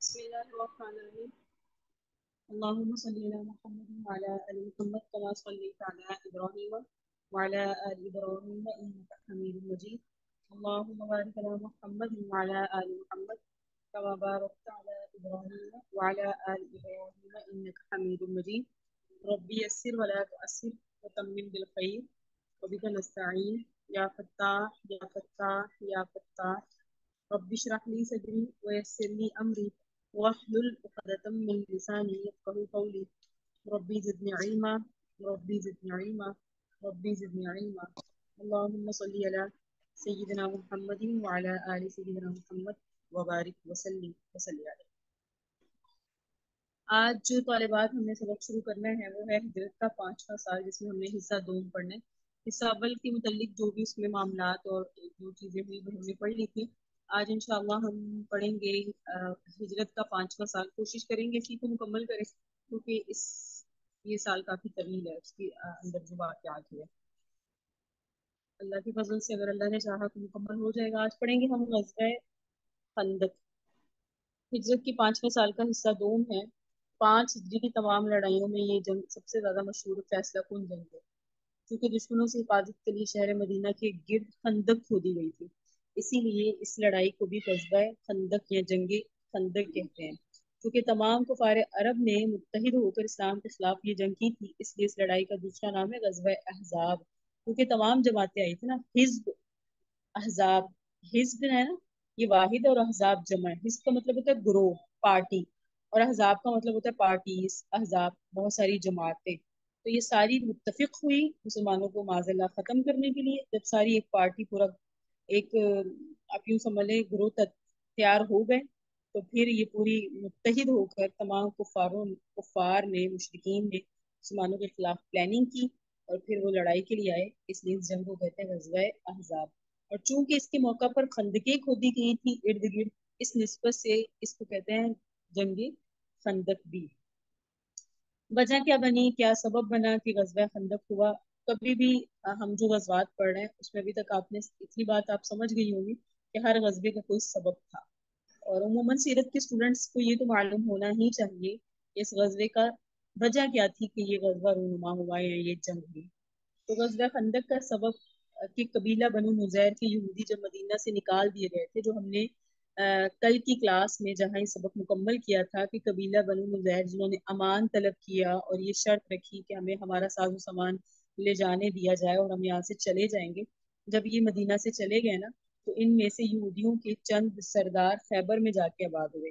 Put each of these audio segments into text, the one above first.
بسم الله الرحمن الرحيم. اللهم صل على محمد وعلى آل محمد كما صليت على إبراهيم وعلى آل إبراهيم إنك حميد مجيد. اللهم بارك على محمد وعلى آل محمد كما باركت على إبراهيم وعلى آل إبراهيم إنك حميد مجيد. ربي يسر ولا تؤسر وتمم بالخير وبك نستعين يا فتاح يا فتاح يا فتاح. رب اشرح لي صدري ويسر لي أمري واحلل عقدة من لساني يفقهوا قولي. ربي زدني علما ربي زدني علما ربي زدني علما. اللهم صل على سيدنا محمد وعلى آل سيدنا محمد وبارك وسلم وسلم عليه. आज जो तालिबात हमने सबक शुरू करना है वो है हिजरत का 5वां साल, जिसमें हमने हिस्सा दोम पढ़ना है। हिस्सा अव्वल के मुतालिक जो भी उसमें मामलात और जो चीज़ें हुई वो हमने पढ़ ली थी। आज इंशाअल्लाह हम पढ़ेंगे हिजरत का 5वां साल। कोशिश करेंगे इसी को मुकम्मल करें, क्योंकि ये साल काफ़ी तवील है, उसके अंदर जो वाक़यात हुए। अल्लाह के फजल से अगर अल्लाह ने चाहा तो मुकम्मल हो जाएगा। आज पढ़ेंगे हम ग़ज़वा खंदक। हिजरत के 5वें साल का हिस्सा दोम है। 5 हिजरी की तमाम लड़ाइयों में ये जंग सबसे ज्यादा मशहूर फैसला कुन जंग है, क्योंकि दुश्मनों से हिफाजत के लिए शहर मदीना के गिर्द खंदक खोदी गई थी। इसीलिए इस लड़ाई को भी ग़ज़वा खंदक या जंग खंदक कहते हैं। क्योंकि तमाम कुफार अरब ने मुत्तहिद होकर इस्लाम के खिलाफ ये जंग की थी, इसलिए इस लड़ाई का दूसरा नाम है ग़ज़वा अहज़ाब। क्योंकि तमाम जमातें आई थी ना, हिज़्ब अहज़ाब। हिज़्ब है ना, ये वाहिद, और अहज़ाब जमा है। हिज़्ब का मतलब होता है ग्रोह, पार्टी, और अहज़ाब का मतलब होता है पार्टीज, अहज़ाब बहुत सारी जमातें। तो ये सारी मुत्तफिक हुई मुसलमानों को माज़ल्लाह खत्म करने के लिए। जब सारी एक पार्टी पूरा एक आप यूं समझ लें ग्रोह तैयार हो गए, तो फिर ये पूरी मुत्तहिद होकर तमाम कुफार ने, मुशरिकीन ने मुसलमानों के खिलाफ प्लानिंग की और फिर वो लड़ाई के लिए आए। इसलिए इस जंग को कहते हैं ग़ज़वा अहज़ाब। और चूंकि इसके मौका पर खंदकें खोदी गई थी इर्द गिर्द, इस निस्बत से इसको कहते हैं जंग खंदक भी। वजह क्या बनी, क्या सबब बना कि ग़ज़वा खंदक हुआ? कभी भी हम जो गज़वात पढ़ रहे हैं उसमें अभी तक आपने इतनी बात आप समझ गई होगी कि हर गज़वे का कोई सबब था। और उमूमन सीरत के स्टूडेंट्स को ये तो मालूम होना ही चाहिए कि इस गज़वे का वजह क्या थी कि ये गज़वा रूनुमा हुआ या ये जंग हुई। तो ग़ज़वा खंदक का सबब कि कबीला बनु नुज़ैर के यहूदी जब मदीना से निकाल दिए गए थे, जो हमने कल की क्लास में जहाँ ये सबक मुकम्मल किया था कि कबीला बनु नुज़ैर जिन्होंने अमान तलब किया और ये शर्त रखी कि हमें हमारा साजो सामान ले जाने दिया जाए और हम यहाँ से चले जाएंगे। जब ये मदीना से चले गए ना, तो इनमें से यहूदियों के चंद सरदार खैबर में जाके आबाद हुए।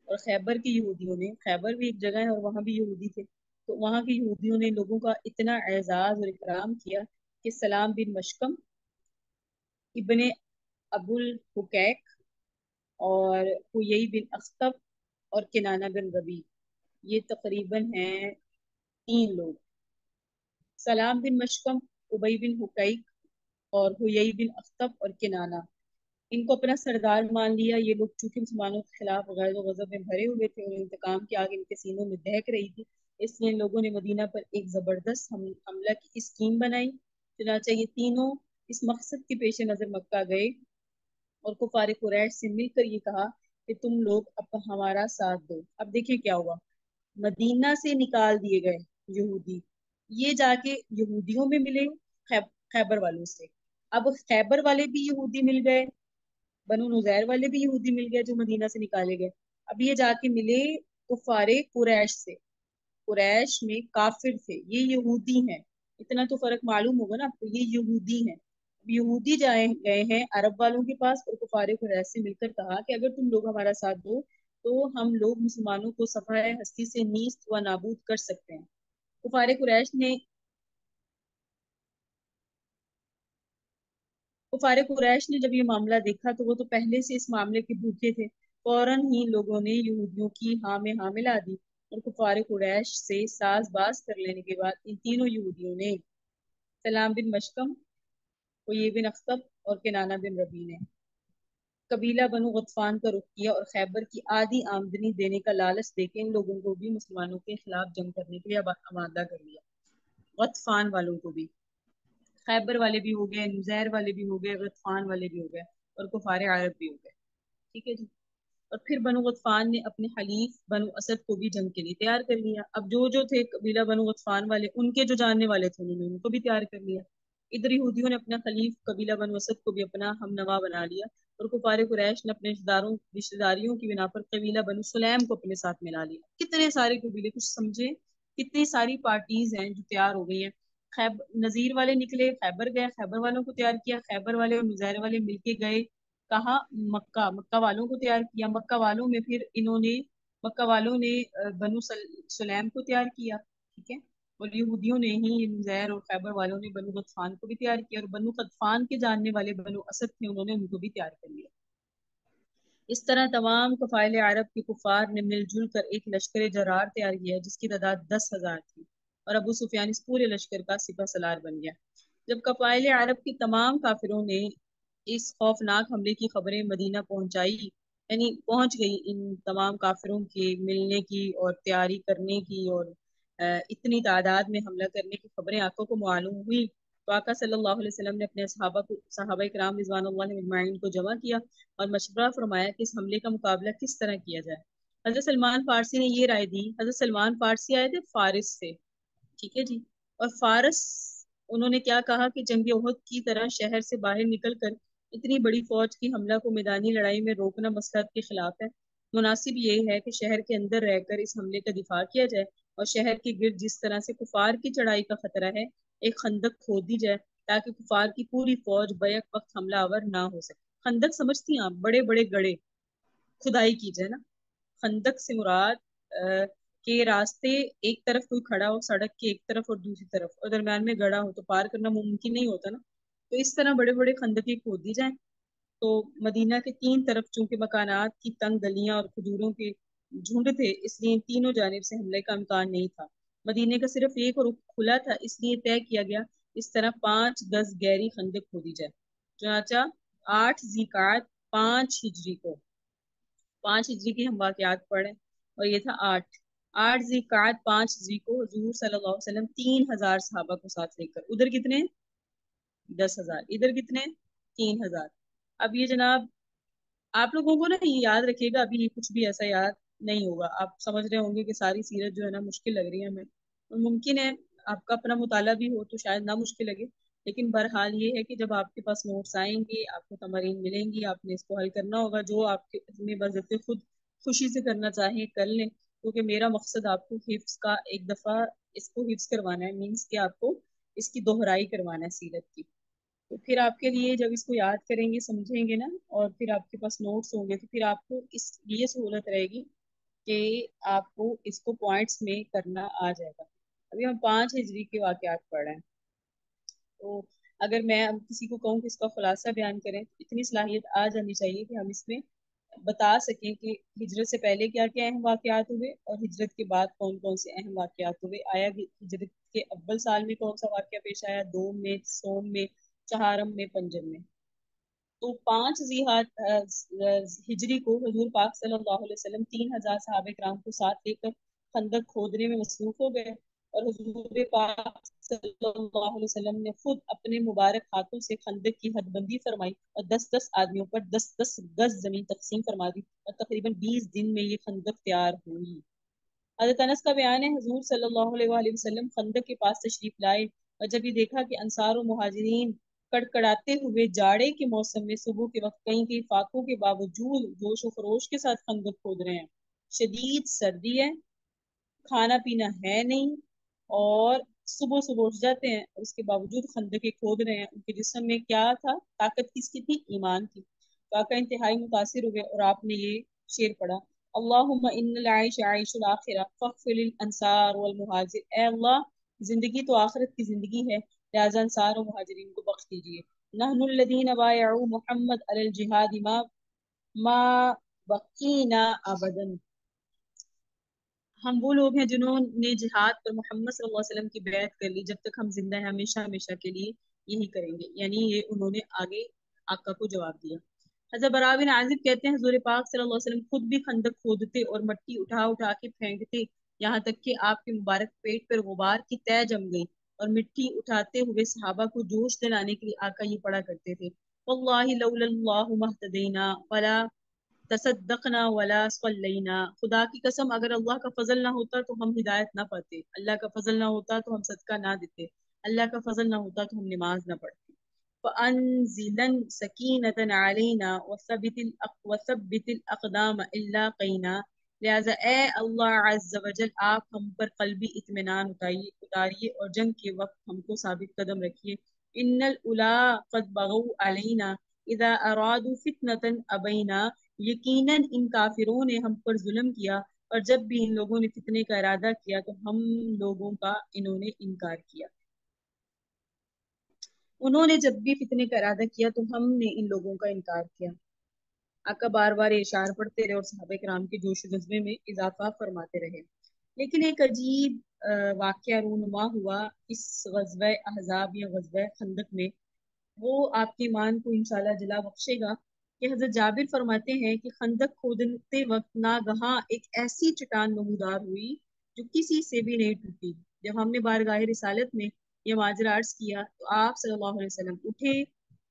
और खैबर के यहूदियों ने, खैबर भी एक जगह है और वहाँ भी यहूदी थे, तो वहाँ के यहूदियों ने लोगों का इतना एजाज और इकराम किया कि सलाम बिन मशकम, इब्ने अबुल हुकैक, और हुयई बिन अख्तब, और किनाना बिन रबी, ये तकरीबन हैं 3 लोग। सलाम बिन मशकम, उबई बिन हुकैक, और हुयई बिन अख्तब और किनाना, इनको अपना सरदार मान लिया। ये लोग चूंकि मुसलमानों के खिलाफ गैर गजब में भरे हुए थे और इंतकाम की आग इनके सीनों में दहक रही थी, इसलिए इन लोगों ने मदीना पर एक जबरदस्त हमला की स्कीम बनाई। चुनाचा ये तीनों इस मकसद के पेश नजर मक्का गए और कुफार कुरैश से मिलकर ये कहा कि तुम लोग अब हमारा साथ दो। अब देखिए क्या हुआ, मदीना से निकाल दिए गए यहूदी, ये जाके यहूदियों में मिले, खैबर वालों से। अब खैबर वाले भी यहूदी मिल गए, बनु नुजैर वाले भी यहूदी मिल गए जो मदीना से निकाले गए। अब ये जाके मिले कुफारे कुरैश से। कुरैश में काफिर थे, ये यहूदी हैं, इतना तो फर्क मालूम होगा ना। तो ये यहूदी हैं, यहूदी जाए गए हैं अरब वालों के पास और कुफारे कुरैश से मिलकर कहा कि अगर तुम लोग हमारा साथ दो तो हम लोग मुसलमानों को सफाए हस्ती से नीस्त व नाबूद कर सकते हैं। कुफारे कुरैश ने कुफारे कुरैश ने जब ये मामला देखा तो वो तो पहले से इस मामले के भूखे थे। फौरन ही लोगों ने यहूदियों की हाँ में हाँ मिला दी और कुफारे कुरैश से साजबाज कर लेने के बाद इन तीनों यहूदियों ने, सलाम बिन मशकम, हुयई बिन अख्तब और किनाना बिन रबी ने, कबीला बनु गतफान का रुख किया और खैबर की आधी आमदनी देने का लालच देके इन लोगों को भी मुसलमानों के खिलाफ जंग करने के लिए आमादा कर लिया। गतफान वालों को भी, खैबर वाले भी हो गए, नुजैर वाले भी हो गए, गतफान वाले भी हो गए, और कुफारे अरब भी हो गए। ठीक है जी। اور پھر بنو غطفان نے اپنے حلیف بنو اسد کو بھی جنگ کے لیے تیار کر لیا. اب جو تھے قبیلہ بنو غطفان والے، ان کے جو جاننے والے تھے انہوں نے ان کو بھی تیار کر لیا. ادھر یہودیوں نے اپنا خلیف قبیلہ بنو اسد کو بھی اپنا ہم نوا بنا لیا، اور کفار قریش نے اپنے رشتہ داریوں کی بنا پر قبیلہ بنو سلیم کو اپنے ساتھ ملا لیا. کتنے سارے قبیلے، کچھ سمجھے کتنی ساری پارٹیز ہیں جو تیار ہو گئی ہیں. نذیر والے نکلے، خیبر گئے، خیبر والوں کو تیار کیا، خیبر والے اور نذیر والے مل کے گئے کہاں؟ مکہ. مکہ والوں کو تیار کیا، مکہ والوں میں پھر انہوں نے مکہ والوں نے بنو سلیم کو تیار کیا. ٹھیک ہے، اور یہودیوں نے ہی نذیر اور خیبر والوں نے بنو غطفان کو بھی تیار کیا، اور بنو غطفان کے جاننے والے بنو اسد تھے، انہوں نے ان کو بھی تیار کر لیا. اس طرح تمام قبائل عرب کے کفار نے مل جل کر ایک لشکر جرار تیار کیا جس کی تعداد 10,000 تھی، اور ابو سفیان اس پورے لشکر کا سپہ سالار بن گیا. جب قبائل عرب کے تمام کافروں نے اس خوفناک حملے کی خبریں مدینہ پہنچائی، یعنی پہنچ گئی ان تمام کافروں کے ملنے کی اور تیاری کرنے کی، اور اتنی تعداد میں حملہ کرنے کی خبریں آقا کو معلوم ہوئی، تو آقا صلی اللہ علیہ وسلم نے اپنے صحابہ کرام رضوان اللہ اجمعین کو جمع کیا اور مشورہ فرمایا کہ اس حملے کا مقابلہ کس طرح کیا جائے. حضرت سلمان فارسی نے یہ رائے دی. حضرت سلمان فارسی آئے تھے فارس سے، ٹھیک ہے جی، اور فارس انہوں نے کیا کہا کہ جنگ احد کی طرح شہر سے باہر نکل کر اتنی بڑی فوج کی حملہ کو میدانی لڑائی میں روکنا مصلحت کے خلاف ہے. مناسب یہ ہے کہ شہر کے اندر رہ کر اس حملے کا دفاع کیا جائے، اور شہر کے گرد جس طرح سے کفار کی چڑھائی کا خطرہ ہے ایک خندق کھود دی جائے تاکہ کفار کی پوری فوج بیک وقت حملہ آور نہ ہو سکے. خندق سمجھتی ہیں آپ؟ بڑے بڑے گڑھے کھدائی کی جائے نا. خندق سے مراد کے راستے ایک طرف کوئی کھڑا ہو سڑک کے ایک طرف اور دوسری طرف، اور درمیان میں گڑھا ہو تو پار کرنا ممکن نہیں ہوتا نا، تو اس طرح بڑے بڑے خندقیں کھود دی جائیں. تو مدینہ کے تین طرف چونکہ مکانات کی تنگ گلیاں اور کھجوروں کے جھنڈ تھے، اس لیے تینوں جانب سے حملے کا امکان نہیں تھا. مدینہ کا صرف ایک رخ کھلا تھا، اس لیے طے کیا گیا اس طرح 5 گز گہری خندق کھودی جائے. چنانچہ 8 ذی القعدہ 5 ہجری کو، 5 ہجری کے ہم واقعات پڑھیں، اور یہ تھا 8 ذی القعدہ 5 ہجری کو حضور صلی اللہ علیہ وسلم 3,000 صحابہ کو ساتھ لے کر، ادھر کتنے؟ 10,000، ادھر کتنے؟ 3,000. اب یہ جناب آپ لوگوں کو نا یہ یاد رکھیے گا، ابھی کچھ بھی ایسا یاد نہیں ہوگا. آپ سمجھ رہے ہوں گے کہ ساری سیرت جو ہے نا مشکل لگ رہی ہے ہمیں، ممکن ہے آپ کا اپنا مطالعہ بھی ہو تو شاید نہ مشکل لگے، لیکن بہرحال یہ ہے کہ جب آپ کے پاس نوٹس آئیں گے، آپ کو تمارین ملیں گی، آپ نے اس کو حل کرنا ہوگا. جو آپ کے اپنے بذات خود خوشی سے کرنا چاہیں کر لیں، کیونکہ میرا مقصد آپ کو حفظ کا ایک دفعہ اس کو حفظ کروانا ہے، مینس کہ آپ کو اس کی دہرائی کروانا ہے سیرت کی. تو پھر آپ کے لیے جب اس کو یاد کریں گے سمجھیں گے نا، اور پھر آپ کے پاس نوٹس ہوں گے، تو پھر آپ کو اس لیے سہولت رہے گی کہ آپ کو اس کو پوائنٹس میں کرنا آ جائے گا. ابھی ہم 5 ہجری کے واقعات پڑھ رہے ہیں، تو اگر میں کسی کو کہوں کہ اس کا خلاصہ بیان کریں تو اتنی صلاحیت آ جانی چاہیے کہ ہم اس میں بتا سکیں کہ ہجرت سے پہلے کیا کیا اہم واقعات ہوئے اور ہجرت کے بعد کون کون سے اہم واقعات ہوئے. آیا ہجرت کے اول سال میں کون سا واقعہ پیش آیا، دوم میں، سوم میں، چہارم میں، پنجم میں. تو 5 ہجری کو حضور پاک صلی اللہ علیہ وسلم 3,000 صحابہ کرام کو ساتھ لے کر خندق کھودنے میں مصروف ہو گئے، اور حضور پاک صلی اللہ علیہ وسلم نے خود اپنے مبارک ہاتھوں سے خندق کی حد بندی فرمائی اور 10-10 آدمیوں پر 10-10 گز زمین تقسیم فرما دی، اور تقریباً 20 دن میں یہ خندق تیار ہوئی. حضرت انس کا بیان ہے حضور صلی اللہ علیہ وآلہ وسلم خندق کے پاس تشریف لائے، اور جب یہ دیکھا کہ انصار و مہاجرین کڑکڑاتے ہوئے جاڑے کے موسم میں صبح کے وقت کئی کئی فاقوں کے باوجود جوش و خروش کے ساتھ خندق کھود رہے ہیں، شدید سردی ہے، کھانا پینا ہے نہیں، اور صبح صبح اٹھ جاتے ہیں، اور اس کے باوجود خندقیں کھود رہے ہیں. ان کے جسم میں کیا تھا؟ طاقت کس کی تھی؟ ایمان کی. تو آقا انتہائی متاثر ہوئے اور آپ نے یہ شعر پڑھا: اللہم ان العیش عیش الاخرہ فاغفر للانصار والمہاجر. اے اللہ، زندگی تو آخرت کی زندگی ہے، لہذا انصار و مہاجرین کو بخش دیجیے. نحن الذین بایعوا محمد علی الجہاد ما بقینا ابدا. ہم وہ لوگ ہیں جنہوں نے جہاد پر محمد صلی اللہ علیہ وسلم کی بیعت کر لی، جب تک ہم زندہ ہیں ہمیشہ ہمیشہ کے لیے یہی کریں گے. یعنی یہ انہوں نے آگے آقا کو جواب دیا. حضرت براء بن عازب کہتے ہیں حضور پاک صلی اللہ علیہ وسلم خود بھی خندق کھودتے اور مٹی اٹھا اٹھا کے پھینکتے، یہاں تک کہ آپ کے مبارک پیٹ پر غبار کی تہ جم گئی، اور مٹی اٹھاتے ہوئے صحابہ کو جوش دلانے کے لیے آقا یہ پڑھا کرتے تھے: واللہ لولا اللہ مہتدینا ولا तसद्दक़ना वला सल्लैना, खुदा की कसम अगर अल्लाह का फजल ना होता तो हम हिदायत ना पाते, अल्लाह का फजल ना होता तो हम सदका ना देते, अल्लाह का फजल ना होता तो हम नमाज ना पढ़ते। फ़अंज़िलन सकीनतन अलैना वसब्बितिल अक़दाम इल्ला क़ैना, लिहाजा ए अल्लाह अज़्ज़ वजल आप हम पर क़ल्बी इत्मीनान उतारिए और जंग के वक्त हमको साबित कदम रखिए। इन्नल उला क़द बग़ौ अलैना इज़ा अरादू फ़ितनतन अबैना, यकीनन इन काफिरों ने हम पर जुल्म किया और जब भी इन लोगों ने फितने का इरादा किया तो हम लोगों का इन्होंने इनकार किया। उन्होंने जब भी फितने का इरादा किया तो हमने इन लोगों का इनकार किया। आका बार बार इशार पढ़ते रहे और सहाबा किराम के जोश जज्बे में इजाफा फरमाते रहे। लेकिन एक अजीब वाकया रूनुमा हुआ इस गज़वा अहज़ाब या गज़वा खंदक में, वो आपके ईमान को इंशाल्लाह जला बख्शेगा। कि हजरत जाबिर फरमाते हैं कि खंदक खोदते वक्त नागहां एक ऐसी चट्टान नमूदार हुई जो किसी से भी नहीं टूटी। जब हमने बारगाह रिसालत में ये माजरा अर्ज किया तो आप सल्लल्लाहु अलैहि वसल्लम उठे।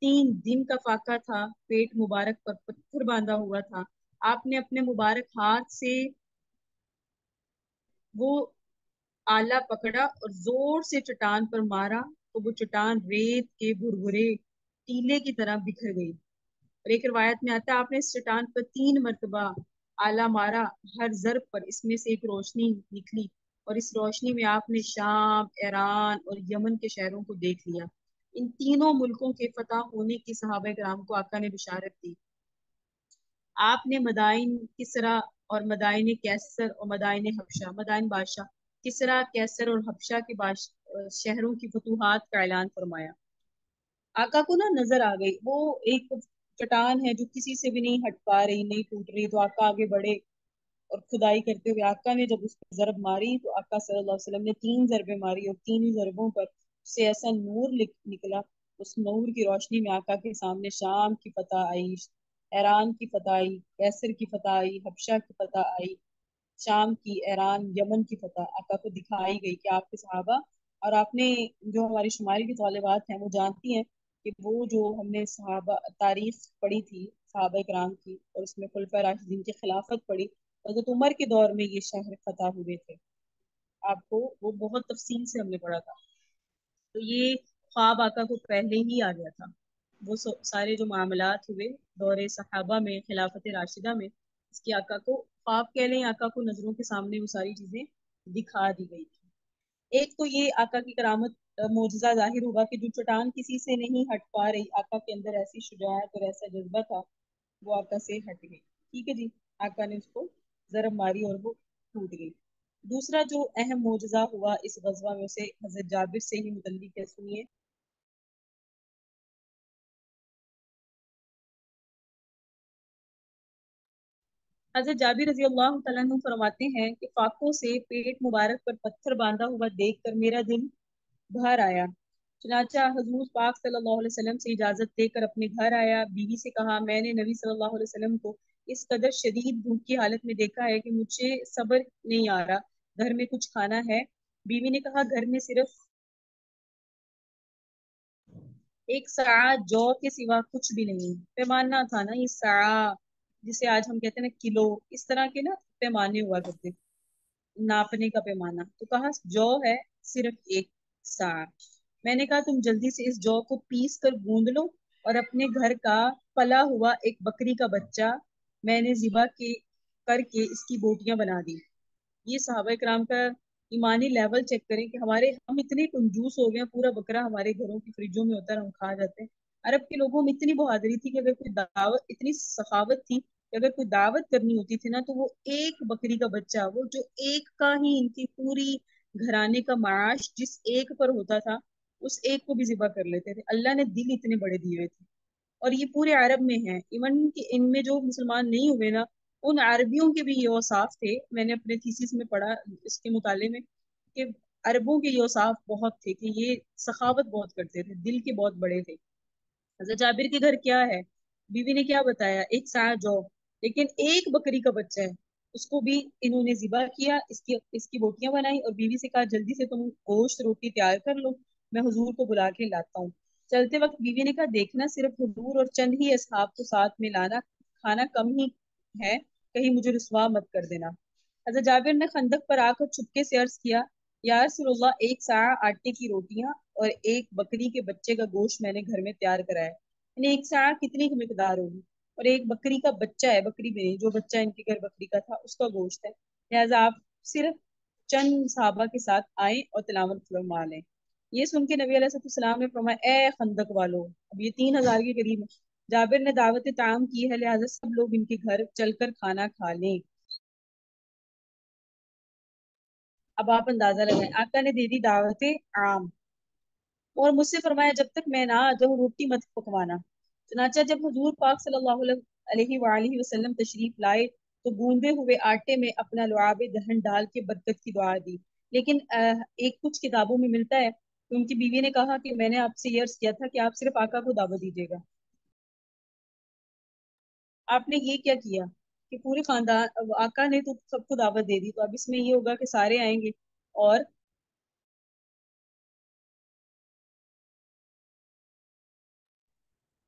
3 दिन का फाका था, पेट मुबारक पर पत्थर बांधा हुआ था। आपने अपने मुबारक हाथ से वो आला पकड़ा और जोर से चट्टान पर मारा तो वो चट्टान रेत के भुरभुरे टीले की तरह बिखर गई। और एक रिवायत में आता है आपने इस चट्टान पर 3 मरतबा आला मारा, हर जरब पर इसमें से एक रोशनी निकली और इस रोशनी में आपने शाम, ईरान और यमन के शहरों को देख लिया। इन तीनों मुल्कों के फतह होने की सहाबा कराम को आका ने बिशारत दी। आपने मदाइन किसरा और मदाइन कैसर और मदाइन हबशा, मदाइन बादशाह किसरा, कैसर और हबशा के शहरों की फतूहात का ऐलान फरमाया। आका को ना नजर आ गई वो एक चट्टान है जो किसी से भी नहीं हट पा रही, नहीं टूट रही, तो आका आगे बढ़े और खुदाई करते हुए आका ने जब उस पर जरब मारी तो आका सल्लल्लाहु अलैहि वसल्लम ने 3 जरबे मारी और 3 ही जरबों पर उससे ऐसा नूर निकला। उस नूर की रोशनी में आका के सामने शाम की फतह आई, ईरान की फतह आई, कैसर की फतह आई, हबशा की फतह आई, शाम की, ईरान, यमन की फतह आका को दिखाई गई कि आपके सहाबा और आपने जो हमारी शुमाइल की तालिबात हैं वो जानती हैं कि वो जो हमने सहाबा तारीख पढ़ी थी सहाबा कराम की और उसमें खुलफा राशिदीन की खिलाफत पढ़ी, हज़रत उमर के दौर में ये शहर फतह हुए थे। आपको वो बहुत तफसील से हमने पढ़ा था। तो ये ख्वाब आका को पहले ही आ गया था। वो सारे जो मामलात हुए दौरे सहाबा में, खिलाफत राशिदा में, इसकी आका को ख्वाब कह लें, आका को नजरों के सामने वो सारी चीजें दिखा दी गई थी। एक तो ये आका की करामत मोजजा जाहिर हुआ कि जो चट्टान किसी से नहीं हट पा रही, आका के अंदर ऐसी शुजाअत और ऐसा जज्बा था, वो आका से हट गई। ठीक है जी, आका ने उसको जरब मारी और वो टूट गई। दूसरा जो अहम मोजजा हुआ इस गजवा में, उसे हजरत जाबिर से ही मुतल्लिक है, सुनिए। हजरत जाबिर रजी अल्लाह तआला अन्हु फरमाते हैं कि फाकों से पेट मुबारक पर पत्थर बांधा हुआ देखकर मेरा दिल भर आया। चुनाचा हजूर पाक सल्लल्लाहु अलैहि वसल्लम से इजाजत लेकर अपने घर आया। बीवी से कहा, मैंने नबी सल्लल्लाहु अलैहि वसल्लम को इस कदर शदीद भूख की हालत में देखा है कि मुझे सब्र नहीं आ रहा, घर में कुछ खाना है? बीवी ने कहा, घर में सिर्फ एक सआ जौ के सिवा कुछ भी नहीं। पैमाना था ना ये सआ, जिसे आज हम कहते हैं ना किलो, इस तरह के ना पैमाने हुआ करते, नापने का पैमाना। तो कहा जौ है सिर्फ एक सा। मैंने कहा तुम जल्दी से इस जौ को पीस कर गूंद लो और अपने घर का पला हुआ एक बकरी का बच्चा मैंने जिबा के करके इसकी बोटियां बना दी। ये सहाबा कराम का ईमानी लेवल चेक करें कि हमारे हम इतने कंजूस हो गए हैं, पूरा बकरा हमारे घरों की फ्रिजों में होता है, हम खा जाते हैं। अरब के लोगों में इतनी बहादुरी थी कि अगर कोई दावत, इतनी सखावत थी कि अगर कोई दावत करनी होती थी ना तो वो एक बकरी का बच्चा, वो जो एक का ही इनकी पूरी घराने का माश जिस एक पर होता था, उस एक को भी जिबा कर लेते थे। अल्लाह ने दिल इतने बड़े दिए हुए थे। और ये पूरे अरब में है, इवन कि इनमें जो मुसलमान नहीं हुए ना, उन अरबियों के भी ये औसाफ थे। मैंने अपने थीसिस में पढ़ा इसके मुताले में कि अरबों के ये औसाफ बहुत थे कि ये सखावत बहुत करते थे, दिल के बहुत बड़े थे। हजरत जाबिर के घर क्या है, बीवी ने क्या बताया, एक सा जौ, लेकिन एक बकरी का बच्चा है। उसको भी इन्होंने जिबा किया, इसकी इसकी बोटियां बनाई और बीवी से कहा जल्दी से तुम गोश्त रोटी तैयार कर लो, मैं हुजूर को बुला के लाता हूँ। चलते वक्त बीवी ने कहा देखना सिर्फ हुजूर और चंद ही असहाब को साथ में लाना, खाना कम ही है, कहीं मुझे रुसवा मत कर देना। हज़रत जाबिर ने खंदक पर आकर चुपके से अर्ज किया, या रसूलल्लाह, एक सा आटे की रोटियां और एक बकरी के बच्चे का गोश्त मैंने घर में तैयार करा है। यानी एक सा कितनी की मिकदार होगी? और एक बकरी का बच्चा है, बकरी भी नहीं, जो बच्चा इनके घर बकरी का था उसका गोश्त है। लिहाजा आप सिर्फ चंद सहाबा के साथ आए और तिलावत फरमा लें। ये सुन के नबी अलैहिस्सलाम ने फरमाया, ए खंदक वालों, अब ये 3,000 के करीब है। जाबिर ने दावत ताम की है, लिहाजा सब लोग इनके घर चलकर खाना खा लें। अब आप अंदाजा लगाएं, आका ने दे दी दावत आम और मुझसे फरमाया, जब तक मैं ना आ जाऊं रोटी मत पकवाना। चनाचा जब हुजूर पाक सल्लल्लाहु अलैहि वसल्लम तशरीफ लाए तो गूंदे हुए आटे में अपना लुआब दहन डाल के बरकत की दुआ दी। लेकिन एक कुछ किताबों में मिलता है कि उनकी बीवी ने कहा कि मैंने आपसे ये अर्ज किया था कि आप सिर्फ आका को दावत दीजिएगा, आपने ये क्या किया कि पूरे खानदान, अब आका ने तो सबको दावत दे दी, तो अब इसमें ये होगा कि सारे आएंगे। और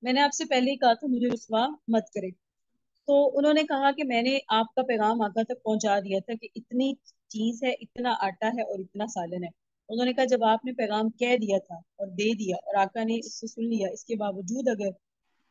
मैंने आपसे पहले ही कहा था मुझे रुसवा मत करे। तो उन्होंने कहा कि मैंने आपका पैगाम आका तक पहुंचा दिया था कि इतनी चीज है, इतना आटा है और इतना सालन है। उन्होंने कहा, जब आपने पैगाम कह दिया था और दे दिया और आका ने इससे सुन लिया, इसके बावजूद अगर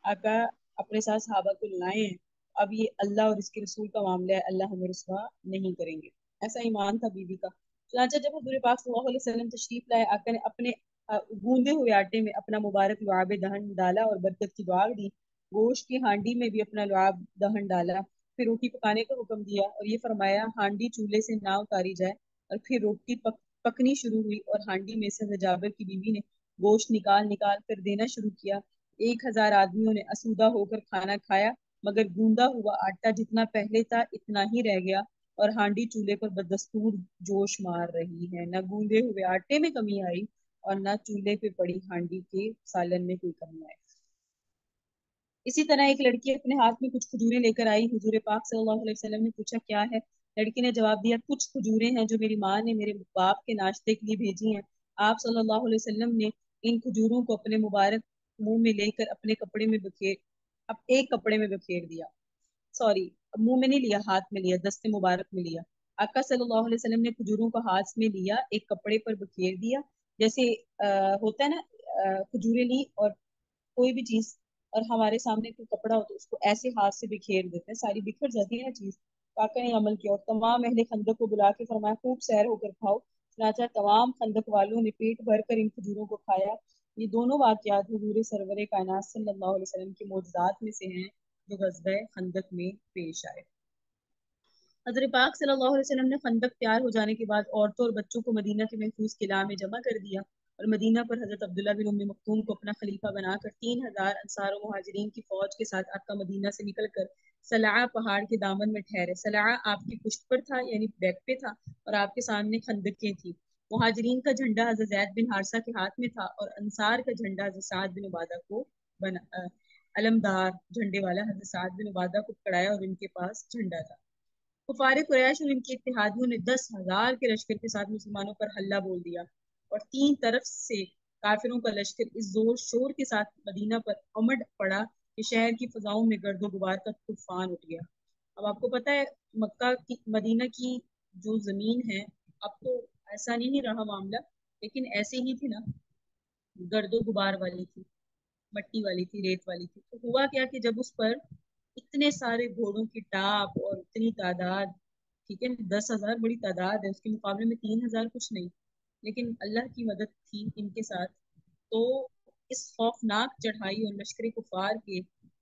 आका अपने साथ सहाबा को लाए हैं, अब ये अल्लाह और इसके रसूल का मामला है, अल्लाह हमें रुसवा नहीं करेंगे। ऐसा ईमान था बीबी का। चुनांचे जब हजूर पाक सल्लल्लाहु अलैहि वसल्लम तशरीफ लाए, आका ने अपने गूंदे हुए आटे में अपना मुबारक लुआब दहन डाला और बरकत की दुआ दी। गोश्त की हांडी में भी अपना लुआब दहन डाला। फिर रोटी पकाने का हुक्म दिया और ये फरमाया, हांडी चूल्हे से ना उतारी जाए। और फिर रोटी पकनी शुरू हुई और हांडी में से जाबिर की बीवी ने गोश्त निकाल निकाल कर देना शुरू किया। 1,000 आदमियों ने असुदा होकर खाना खाया, मगर गूंदा हुआ आटा जितना पहले था इतना ही रह गया और हांडी चूल्हे पर बदस्तूर जोश मार रही है। न गूंदे हुए आटे में कमी आई और न चूल्हे पे पड़ी हांडी के सालन में कोई कमी आई। इसी तरह एक लड़की अपने हाथ में कुछ खजूरें लेकर आई। हुजूर पाक सल्लल्लाहु अलैहि वसल्लम ने पूछा, क्या है? लड़की ने जवाब दिया, कुछ खजूरें हैं जो मेरी माँ ने मेरे बाप के नाश्ते के लिए भेजी हैं। आप सल्लल्लाहु अलैहि वसल्लम ने इन खजूरों को अपने मुबारक मुंह में लेकर अपने कपड़े में बखेर अब एक कपड़े में बखेर दिया। सॉरी, मुंह में नहीं लिया, हाथ में लिया, दस्ते मुबारक में लिया। आका सल्लल्लाहु अलैहि वसल्लम ने खजूरों को हाथ में लिया, एक कपड़े पर बखेर दिया। जैसे होता है ना, खजूरें ली और कोई भी चीज और हमारे सामने कोई कपड़ा हो तो उसको ऐसे हाथ से बिखेर देते हैं, सारी बिखर जाती है ना चीज। वाकई ने अमल किया और तमाम अहले खंदक को बुला के फरमाया, खूब सैर होकर खाओ। चनाचा तमाम खंदक वालों ने पेट भर कर इन खजूरों को खाया। ये दोनों वाकयात हुजूर सरवर कायनात सल्लल्लाहु अलैहि वसल्लम के मोजज़ात में से हैं जो गज़वे खंदक में पेश आए। हज़रत पाक सल्लल्लाहु अलैहि वसल्लम ने खंदक तैयार हो जाने के बाद औरतों और बच्चों को मदीना के महफूज किला में जमा कर दिया और मदीना पर हज़रत अब्दुल्ला बिन उम्मी मक्तूम को अपना खलीफा बनाकर 3,000 अंसार और मुहाजिरीन की फौज के साथ आका मदीना से निकलकर सलाह पहाड़ के दामन में ठहरे। सलाह आपकी पुश्त पर था, यानी बैक पे था, और आपके सामने खंदकें थी। मुहाजिरीन का झंडा हज़रत जैद बिन हारसा के हाथ में था और अंसार का झंडा हज़रत साद बिन उबादा को अलमदार झंडे वाला हज़रत साद बिन उबादा को पकड़ाया और उनके पास झंडा था। कुफारे कुरैश और इनके इत्तेहादियों ने 10,000 के लश्कर के साथ मुसलमानों पर हल्ला बोल दिया और तीन तरफ से काफिरों का लश्कर इस जोर शोर के साथ मदीना पर उमड़ पड़ा कि शहर की फजाओं में गर्दो गुबार का तूफान उठ गया। अब आपको पता है, मक्का की मदीना की जो जमीन है, अब तो ऐसा नहीं रहा मामला, लेकिन ऐसे ही थी ना, गर्दो गुबार वाली थी, मट्टी वाली थी, रेत वाली थी। तो हुआ क्या कि जब उस पर इतने सारे घोड़ों की टाप और इतनी तादाद, ठीक है 10,000 बड़ी तादाद है, उसके मुकाबले में 3,000 कुछ नहीं, लेकिन अल्लाह की मदद थी इनके साथ। तो इस खौफनाक चढ़ाई और लश्कर कुफार के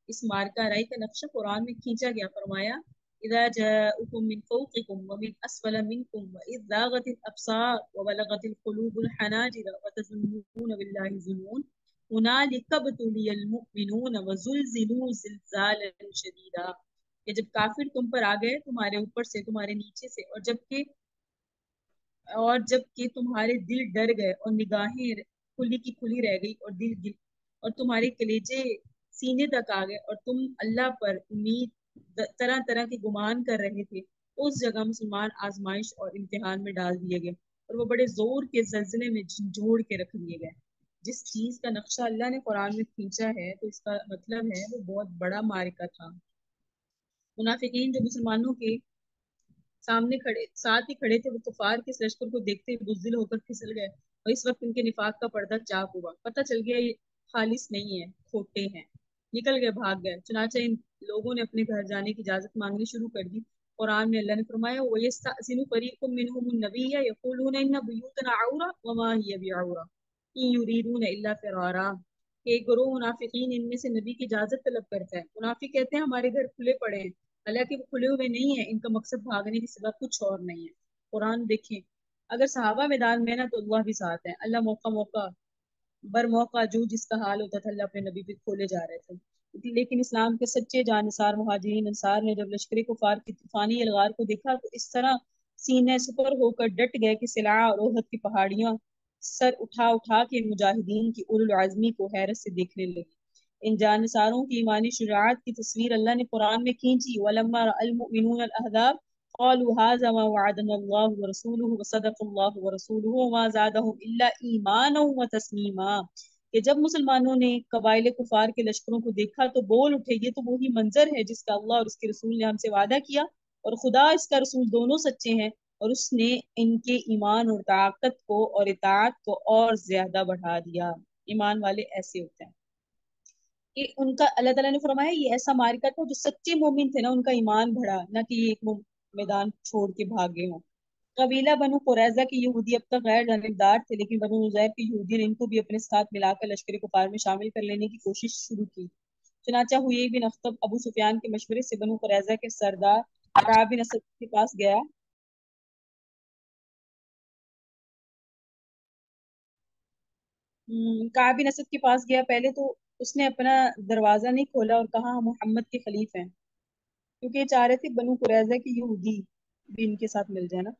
इस मार्का राई का नक्शा कुरान में खींचा गया। फरमाया, इज़ा जाअकुम मिन फौकिकुम व मिन अस्फल मिनकुम व इज़ ज़ागतिल अब्सार व बलगतिल कुलूबुल हनाजिर व तज़ुन्नून बिल्लाहि ज़ुनून हुनालिका इब्तुलियल मुमिनून व ज़ुलज़िलू ज़िलज़ालन शदीदा। कि जब काफिर तुम पर आ गए, तुम्हारे ऊपर से, तुम्हारे नीचे से, और जबकि तुम्हारे दिल डर गए और निगाहें खुली की खुली रह गई और दिल गिर और तुम्हारे कलेजे सीने तक आ गए और तुम अल्लाह पर उम्मीद तरह तरह के गुमान कर रहे थे, उस जगह मुसलमान आजमाइश और इम्तिहान में डाल दिए गए और वो बड़े जोर के जल्जले में झंझोड़ के रख दिए गए। जिस चीज का नक्शा अल्लाह ने कुरान में खींचा है तो इसका मतलब है वो बहुत बड़ा मारिका था। मुनाफिकीन जो मुसलमानों के सामने खड़े साथ ही खड़े थे, वो कुफार के इस लश्कर को देखते ही बुज़दिल होकर फिसल गए, और इस वक्त उनके निफाक का पर्दा चाक हुआ। पता चल गया ये खालिस नहीं है, खोटे हैं। निकल गए, भाग गए। चुनाचे इन लोगों ने अपने घर जाने की इजाजत मांगनी शुरू कर दी। कुरान में अल्लाह ने फरमाया, वयस्तअज़िनु फ़रीक़ुम मिनहुमुन नबिय्य यक़ूलूना इन्ना बुयूतना औरा वमा हिय बिऔरा इन युरीदूना इल्ला फ़िरारा। एक ग्रोह मुनाफिकीन इनमें से नबी की इजाजत तलब करता है। मुनाफिक कहते हैं हमारे घर खुले पड़े हैं, हालांकि वो खुले हुए नहीं है, इनका मकसद भागने के सिवा कुछ और नहीं है। कुरान देखें, अगर सहाबा मैदान में ना तो अल्लाह भी साथ है। अल्लाह मौका मौका बर मौका जो जिसका हाल होता था, अल्लाह अपने नबी पे खोले जा रहे थे। लेकिन इस्लाम के सच्चे जानसार मुहाजिरीन अंसार ने जब लश्कर कुफार की तूफानी अलगार को देखा तो इस तरह सीने सुपर होकर डट गए कि सिला और ओहद की पहाड़ियां सर उठा उठा के मुजाहिदीन की उलुल आज़मी को हैरत से देखने लगी। इन जानसारों की ईमानी शुजाअत की तस्वीर अल्लाह ने कुरान में खींची। वलम्मा रअल मुमिनून अल अहज़ाब क़ालू हाज़ा मा वअदना अल्लाहु व रसूलुहु व सदक़ल्लाहु व रसूलुहु व मा ज़ादहुम इल्ला ईमाना व तस्लीमा। कि जब मुसलमानों ने कबाइल कुफार के लश्करों को देखा तो बोल उठे, ये तो वही मंजर है जिसका अल्लाह और उसके रसूल ने हमसे वादा किया, और खुदा इसका रसूल दोनों सच्चे हैं, और उसने इनके ईमान और ताकत को और इताअत को और ज्यादा बढ़ा दिया। ईमान वाले ऐसे होते हैं कि उनका अल्लाह ताला ने फरमाया ये ऐसा मार्का था, जो सच्चे मोमिन थे ना उनका ईमान बढ़ा, ना कि ये एक मैदान छोड़ के भागे हों। कबीला बनु कुरैजा के यहूदी अब तक गैर जानिबदार थे, लेकिन बनु नुज़ैर के यहूदी ने इनको भी अपने साथ मिलाकर लश्कर कुफार में शामिल कर लेने की कोशिश शुरू की। चुनाचा हुई बिन अख्तब अबू सुफियान के मशवरे से बनु कुरैजा के सरदार काब बिन असद के पास गया। काब बिन असद के पास गया। पहले तो उसने अपना दरवाजा नहीं खोला और कहा हम मोहम्मद के खलीफ हैं, क्योंकि ये चाह रहे थे बनु कुरैजा के यहूदी भी इनके साथ मिल जाए ना।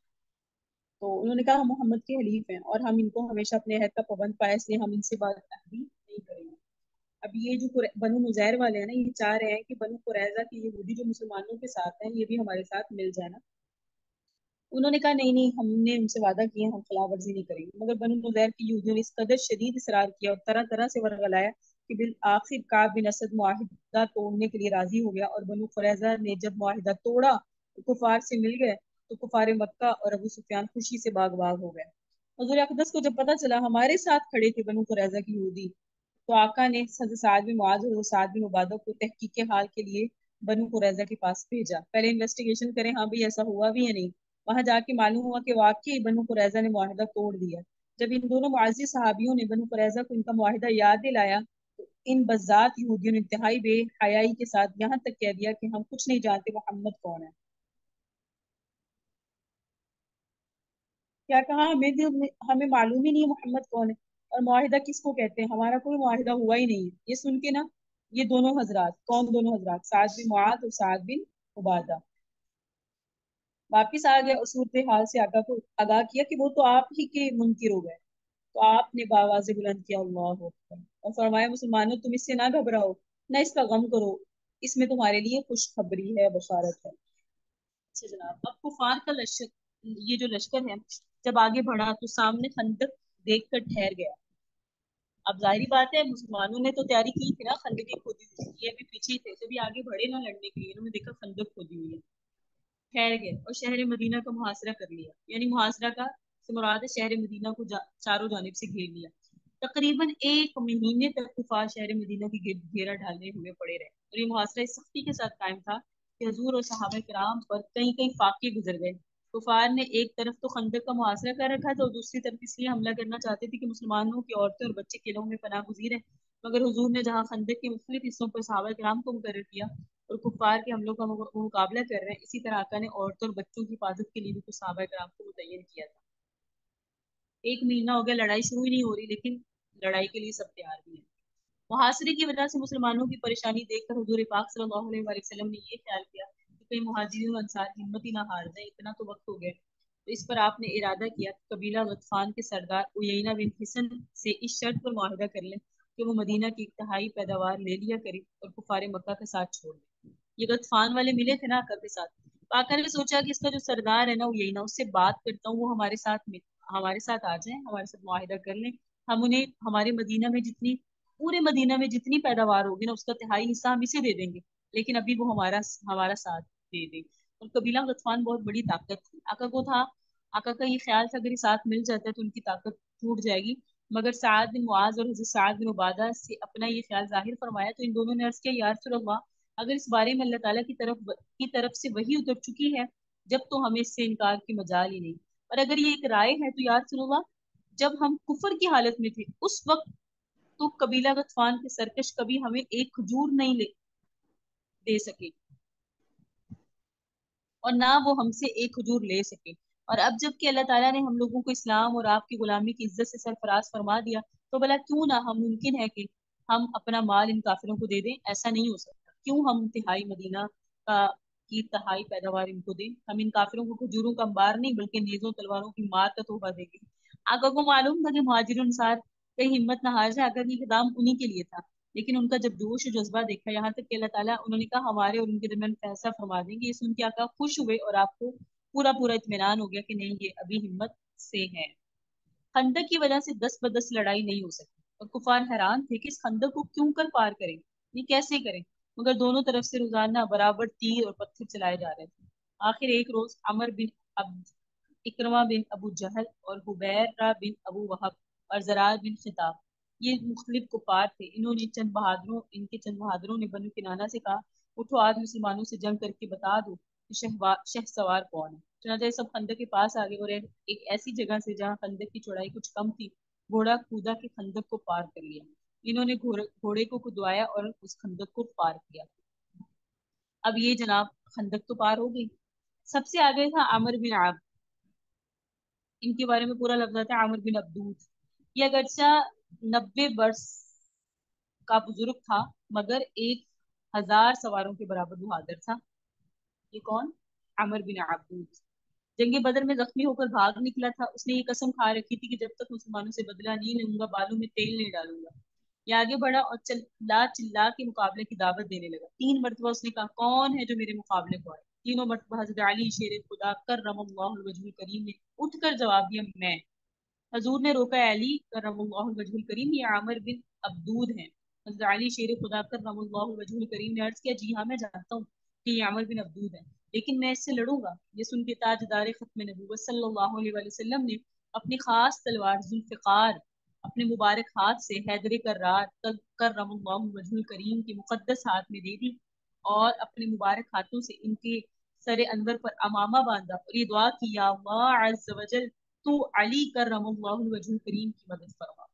तो उन्होंने कहा हम मोहम्मद के हलीफ हैं और हम इनको हमेशा अपने अहद का पाबंद पाए, इसलिए हम इनसे बात भी नहीं करेंगे। अब ये जो बनु नुज़ैर वाले हैं ना, ये चाह रहे हैं कि बनु कुरैजा के यहूदी जो मुसलमानों के साथ हैं ये भी हमारे साथ मिल जाए ना। उन्होंने कहा नहीं नहीं, हमने उनसे वादा किया, हम खिलाफ वर्जी नहीं करेंगे। मगर बनु नुज़ैर की यहूदियों ने इस कदर शदीद इसरार किया और तरह तरह से वर्गलाया कि बिल आखिर काब बिन असद मुआहिदा तोड़ने के लिए राजी हो गया, और बनु कुरैजा ने जब मुआहिदा तोड़ा तो कुफार से मिल गए। तो कुफार मक्का और अबू सुफियान खुशी से बाग बाग हो गए। हजूर अक़दस को जब पता चला हमारे साथ खड़े थे बनु कुरैजा की यहूदी, तो आका ने हज़रत साद बिन मुआज़ और साद बिन उबादा को तहकीक के हाल के लिए बनु कुरैजा के पास भेजा। पहले इन्वेस्टिगेशन करें, हाँ भाई ऐसा हुआ भी है नहीं। वहां जाके मालूम हुआ कि वाकई बनु कुरैजा ने मुआहिदा तोड़ दिया। जब इन दोनों मुआज़िज़ सहाबियों ने बनु कुरैजा को इनका मुआहिदा याद दिलाया, तो इन बज़ात यहूदियों ने इंतहाई बेहयाई के साथ यहाँ तक कह दिया कि हम कुछ नहीं जानते मोहम्मद कौन है। क्या कहा, हमें मालूम ही नहीं है मोहम्मद कौन है, और मुआहिदा किसको कहते हैं, हमारा कोई मुआहिदा हुआ ही नहीं है। ये सुन के ना, ये दोनों हजरात, कौन दोनों हजरात, साद बिन मुआद और साद बिन उबादा वापिस आ गया और सूरत हाल से आका को आगाह किया कि वो तो आप ही के मुनकिर हो गए। तो आपने बावाज़ बुलंद किया अल्लाह अकबर, और फरमाया मुसलमानों तुम इससे ना घबराओ, ना इसका गम करो, इसमें तुम्हारे लिए खुशखबरी है, बशारत है। अच्छा जनाब, अब कुफार का लश्कर, ये जो लश्कर है, जब आगे बढ़ा तो सामने खंदक देखकर ठहर गया। अब जाहिर बात है मुसलमानों ने तो तैयारी की थी ना, खंदक की खोदी हुई थी, ये अभी पीछे ही थे, जब ये आगे बढ़े ना लड़ने के लिए, इन्होंने देखा खंदक खोदी हुई है, ठहर गए और शहर मदीना का मुहासरा कर लिया। यानी मुहासरा का से मुराद है शहर मदीना को चारों जानिब से घेर लिया। तकरीबन एक महीने तक कुफार शहर मदीना की घेरा डाले हुए पड़े रहे, और ये मुहासरा इस सख्ती के साथ कायम था कि हजूर और सहाबा किराम पर कई कई फाके गुजर गए। कुफार ने एक तरफ तो खंदक का मुहासरा कर रखा था, और दूसरी तरफ इसलिए हमला करना चाहते थे कि मुसलमानों की औरतें और बच्चे किलों में पनाह गुजीर है। मगर हुजूर ने जहाँ खंदक के मुख्तलिफ हिस्सों पर सहाबा किराम को मुकर्रर किया और कुफार के हमलों का मुकाबला कर रहे हैं, इसी तरह आका ने औरतों और बच्चों की हिफाजत के लिए भी कुछ सहाबा किराम को मुतय्यन किया था। एक महीना हो गया, लड़ाई शुरू ही नहीं हो रही, लेकिन लड़ाई के लिए सब तैयार भी है। मुहासरे की वजह से मुसलमानों की परेशानी देखकर हुजूर पाक सल्लल्लाहु अलैहि वसल्लम ने ये ख्याल किया कि कहीं मुहाजिरीन और अंसार हिम्मत ही ना हार जाए, इतना तो वक्त हो गया। तो इस पर आपने इरादा किया कि कबीला गतफान के सरदार उयैना बिन हिसन से इस शर्त पर मुआहदा कर लें कि वो मदीना की इक्तहाई पैदावार ले लिया करे और कुफार मक्का का साथ छोड़ दे। ये गतफान वाले मिले थे ना आका के साथ, तो आका ने सोचा कि इसका जो सरदार है ना उयैना, उससे बात करता हूँ, वो हमारे साथ आ जाए, हमारे साथ मुआहिदा कर लें। हम उन्हें हमारे मदीना में जितनी पूरे मदीना में जितनी पैदावार होगी ना, उसका तिहाई हिस्सा हम इसे दे देंगे। लेकिन अभी वो हमारा हमारा साथ दे दे। और कबीला गतफान बहुत बड़ी ताकत थी, आका को था, आका का ये ख्याल था अगर ये साथ मिल जाता है तो उनकी ताकत टूट जाएगी। मगर साद बिन मुआज और हज़रत साद बिन उबादा से अपना ये ख्याल जाहिर फरमाया तो इन दोनों ने अर्ज किया, या रसूल अल्लाह, अगर इस बारे में अल्लाह ताला की तरफ से वही उतर चुकी है, जब तो हमें इससे इनकार की मजाल ही नहीं। और अगर ये एक राय है तो या रसूल अल्लाह, जब हम कुफर की हालत में थे उस वक्त तो कबीला गतफान के सरकश कभी हमें एक खजूर नहीं दे सके, और ना वो हमसे एक खजूर ले सके। और अब जबकि अल्लाह ताला ने हम लोगों को इस्लाम और आपकी गुलामी की इज्जत से सरफराज फरमा दिया, तो भला क्यों ना हम, मुमकिन है कि हम अपना माल इन काफिरों को दे दें? ऐसा नहीं हो सकता। क्यों हम तिहाई मदीना का की तहाई पैदावार इनको दें? हम इन काफिरों को खजूरों का अंबार नहीं बल्कि नेजों तलवारों की मार का तोहफा देंगे। आका को मालूम था कि मुहाजिर अंसार कहीं हिम्मत न हार जाए, अगर ये दाम उन्हीं के लिए था। लेकिन उनका जब जोश और जज्बा देखा, यहाँ तक कि अल्लाह ताला, उन्होंने कहा हमारे और उनके दरमियान फैसला फरमा देंगे, ये सुन के आका खुश हुए और आपको पूरा पूरा इत्मीनान हो गया कि नहीं, ये अभी हिम्मत से है। खंदक की वजह से 10 ब 10 लड़ाई नहीं हो सकी और कुफार हैरान थे कि इस खंदक को क्यों कर पार करें, ये कैसे करें। मगर दोनों तरफ से रोजाना बराबर तीर और पत्थर चलाए जा रहे थे। आखिर एक रोज अमर बिन अब इकरमा बिन अबू जहल और हुबैरा बिन अबू वहब और जरार बिन खिताब, ये मुख्तलिफ कुफार थे, इनके चंद बहादुरों ने बनु किनाना से कहा, उठो आज मुसलमानों से जंग करके बता दो कि शह सवार कौन है। चुनांचे सब खंदक के पास आ गए और एक ऐसी जगह से जहाँ खंदक की चौड़ाई कुछ कम थी, घोड़ा कूदा के खंदक को पार कर लिया। इन्होंने घोड़े को कुदवाया और उस खंदक को पार किया। अब ये जनाब खंदक तो पार हो गई। सबसे आगे था आमिर बिन आब, इनके बारे में पूरा लफ्ज आता है आमिर बिन अब्दूद। ये अगरचा 90 वर्ष का बुजुर्ग था, मगर 1000 सवारों के बराबर बहादुर था। ये कौन? आमिर बिन अब्दूद। जंग बदर में जख्मी होकर भाग निकला था। उसने ये कसम खा रखी थी कि जब तक मुसलमानों से बदला नहीं लूंगा, बालों में तेल नहीं डालूंगा। ये आगे बढ़ा और चिल्ला चिल्ला के मुकाबले की दावत देने लगा। 3 मरतबा उसने कहा, कौन है जो मेरे मुकाबले को आए? तीनों मरतबा हजरत अली शेर खुदा कर्रमल्लाहु वजहुल करीम ने उठकर जवाब दिया, मैं। हजूर ने रोका, अली कर्रमल्लाहु वजहुल करीम, ये आमिर बिन अब्दूद हैं। हजरत अली शेर खुदा कर्रमल्लाहु वजहुल करीम ने अर्ज किया, जी हाँ मैं जानता हूँ कि ये आमिर बिन अब्दूद है, लेकिन मैं इससे लड़ूंगा। ये सुन के ताजदार खत्म नबूवत सल्लल्लाहु अलैहि वसल्लम ने अपनी खास तलवार जुल्फिकार अपने मुबारक हाथ से हैदर कर्रार कर्रमल्लाहु वजहुल करीम के मुकद्दस हाथ में दे दी और अपने मुबारक हाथों से इनके सरे अनवर पर अमामा बांधा और ये दुआ की, या अल्लाह अज़्ज़ वजल, तू अली कर्रमल्लाहु वजहुल करीम की मदद फरमा।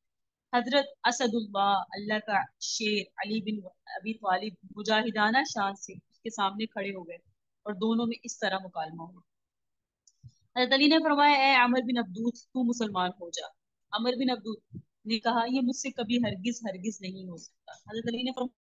हजरत असदुल्लाह, अल्लाह का शेर अली बिन अबी तालिब मुजाहिदाना शान से उसके सामने खड़े हो गए और दोनों में इस तरह मुकालमा हुआ। हजरत अली ने फरमाया, ए अमर बिन अब्दूद, तू मुसलमान हो जा। अमर बिन अब्दूद ने कहा, ये मुझसे कभी हरगिज हरगिज नहीं हो सकता। हजरत अली ने फरमाया,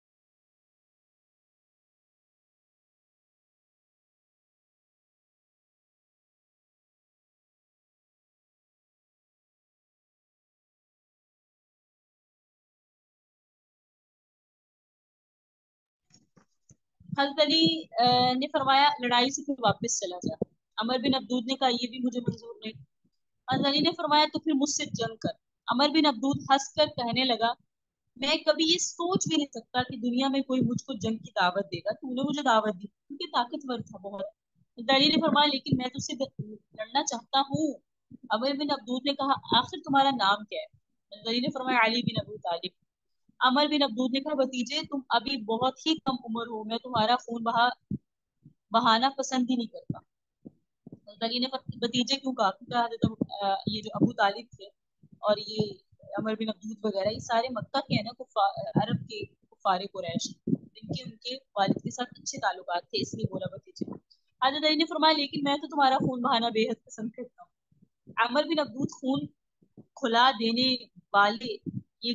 हजरत अली ने फरमाया, लड़ाई से फिर वापस चला जा। अमर बिन अब्दूद ने कहा, ये भी मुझे मंजूर नहीं। हजरत अली ने फरमाया, तो फिर मुझसे जंग कर। अमर बिन अब्दूद हंसकर कहने लगा, मैं कभी ये सोच भी नहीं सकता कि दुनिया में कोई मुझको जंग की दावत देगा, तूने मुझे दावत दी, क्योंकि ताकतवर था बहुत। दली ने फरमाया, लेकिन मैं तुझसे लड़ना चाहता हूँ। अमर बिन अब्दूद ने कहा, आखिर तुम्हारा नाम क्या है? दली ने फरमाया, अली बिन अबू तालिब। अमर बिन अब्दूद ने कहा, भतीजे तुम अभी बहुत ही कम उम्र हो, मैं तुम्हारा खून बहाना पसंद ही नहीं करता। दली ने भतीजे क्यों कहा? क्योंकि ये जो अबू तालिब थे और ये अमर बिन अब्दूद वगैरह, ये सारे मक्का के हैं ना, अरब के कुफारे कुरैश, इनके उनके वालिद के साथ अच्छे ताल्लुकात थे, इसलिए बोला भतीजे। हजरत अली ने फरमाया, लेकिन मैं तो तुम्हारा खून बहाना बेहद पसंद करता हूँ। अमर बिन अब्दूद खून खुला देने वाले ये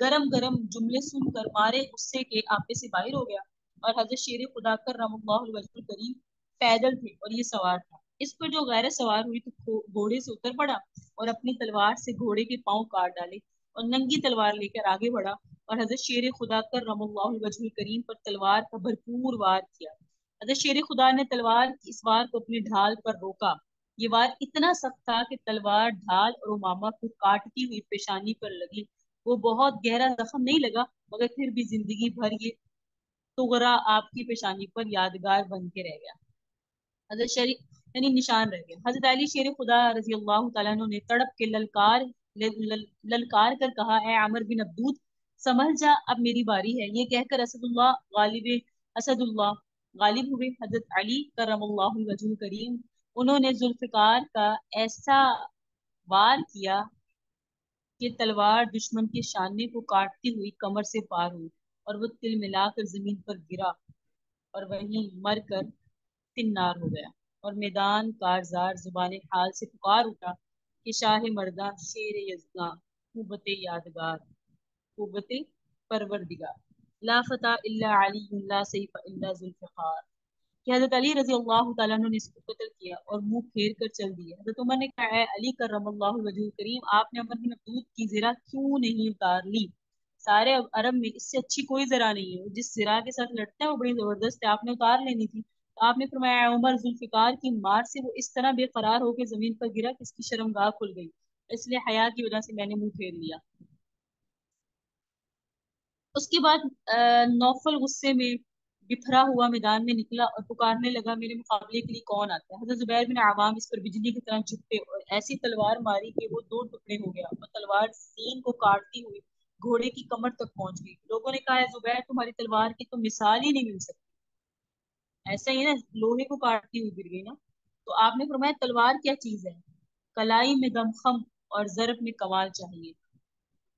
गरम गरम जुमले सुनकर मारे गुस्से के आपे से बाहर हो गया। और हजरत शेर खुदा कर रमल्लाहुल वजहुल करीम पैदल थे और ये सवार था। इस पर जो गैर सवार हुई तो घोड़े से उतर पड़ा और अपनी तलवार से घोड़े के पांव काट डाले और नंगी तलवार लेकर आगे बढ़ा और हजरत शेर खुदा कर रमल्लाहुल वजहुल करीम पर तलवार का भरपूर वार किया। हजरत शेर खुदा ने तलवार की इस वार को अपनी ढाल पर रोका। ये वार इतना सख्त था कि तलवार ढाल और उमामा को काटती हुई पेशानी पर लगी। वो बहुत गहरा जख्म नहीं लगा, मगर फिर भी जिंदगी भर ये तुगरा आपकी पेशानी पर यादगार बन के रह गया। हजरत शरीफ यानी निशान रह गया। हजरत अली शेर खुदा रजी अल्लाह तआला अन्हु ने तड़प के ललकार कर कहा, ए अमर बिन अब्दूद, संभल जा, अब मेरी बारी है। ये कहकर असदुल्लाह गालिब हुए। हजरत अली करमल्लाहु वजहुल करीम, उन्होंने जुल्फिकार का ऐसा वार किया कि तलवार दुश्मन के शाने को काटती हुई कमर से पार हुई और वो तिल मिलाकर जमीन पर गिरा और वहीं मर कर तिन्नार हो गया। और मैदान कारजार जुबान हाल से पुकार उठा कि शाह मर्दा शेर यज़दा कुव्वत यादगार कुव्वत परवरदिगार ला फता इल्ला अली ला सैफ इल्ला जुल्फ़िकार, कि हजरत अली रजी अल्लाह तआला अन्हु ने इसको कत्ल किया और मुंह फेर कर चल दिए। हजरत उमर ने कहा, है अली करमल्लाहु वजहुल करीम, आपने अमर बिन अब्दूद की ज़रा क्यों नहीं उतार ली? सारे अरब में इससे अच्छी कोई ज़रा नहीं है, जिस ज़रा के साथ लड़ता है वो बड़ी जबरदस्त है, आपने उतार लेनी थी। तो आपने फरमाया, उमर, जुल्फिकार की मार से वो इस तरह बेकरार होकर जमीन पर गिरा कि इसकी शर्मगाह खुल गई, इसलिए हया की वजह से मैंने मुंह फेर लिया। उसके बाद नौफल गुस्से में बिखरा हुआ मैदान में निकला और पुकारने लगा, मेरे मुकाबले के लिए कौन आता है? हजरत जुबैर बिन आवाम इस पर बिजली की तरह झुकते और ऐसी तलवार मारी कि वो दो टुकड़े हो गया और तलवार सीन को काटती हुई घोड़े की कमर तक पहुंच गई। लोगों ने कहा, है जुबैर, तुम्हारी तलवार की तो मिसाल ही नहीं मिल सकती, ऐसा ही है ना, लोहे को काटती हुई गिर गई ना। तो आपने फरमाया, तलवार क्या चीज है? कलाई में दमखम और जरब में कमाल चाहिए।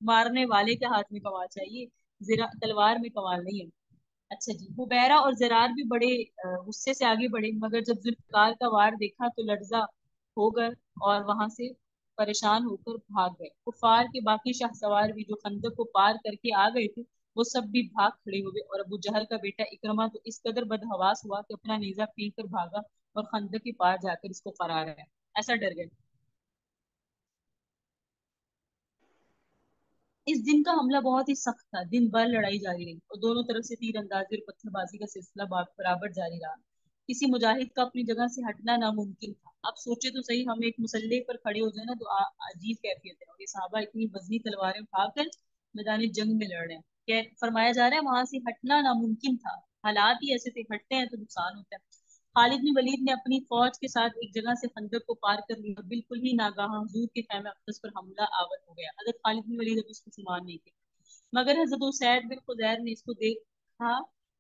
मारने वाले के हाथ में कमाल चाहिए, जरा तलवार में कमाल नहीं है। अच्छा जी, हुबैरा और जरार भी बड़े गुस्से से आगे बढ़े, मगर जब जुल्फकार का वार देखा तो लर्जा हो गए और वहां से परेशान होकर भाग गए। कुफार के बाकी शाहसवार भी जो खंदक को पार करके आ गए थे, वो सब भी भाग खड़े हुए और अबू जहल का बेटा इकरमा तो इस कदर बदहवास हुआ कि अपना नेजा फेंक कर भागा और खंदक के पार जाकर इसको करार है, ऐसा डर गए। इस दिन का हमला बहुत ही सख्त था। दिन भर लड़ाई जारी रही और दोनों तरफ से तीर अंदाजी और पत्थरबाजी का सिलसिला बराबर जारी रहा। किसी मुजाहिद का अपनी जगह से हटना नामुमकिन था। आप सोचे तो सही, हम एक मुसल्ले पर खड़े हो जाए ना तो अजीब कैफियत है, और ये साहबा इतनी वजनी तलवारें उठाकर मैदानी जंग में लड़ रहे हैं। फरमाया जा रहा है वहां से हटना नामुमकिन था, हालात ही ऐसे थे, हटते हैं तो नुकसान होता है। खालिद बिन वलीद ने अपनी फौज के साथ एक जगह से खंदक को पार कर लिया। बिल्कुल ही नागाह हुजूर के खैमे अक़दस पर हमला आवर हो गया। हजरत खालिद बिन वलीद अभी मुसलमान नहीं थे, मगर हजरत उसैद बिन खुदैर ने इसको देखा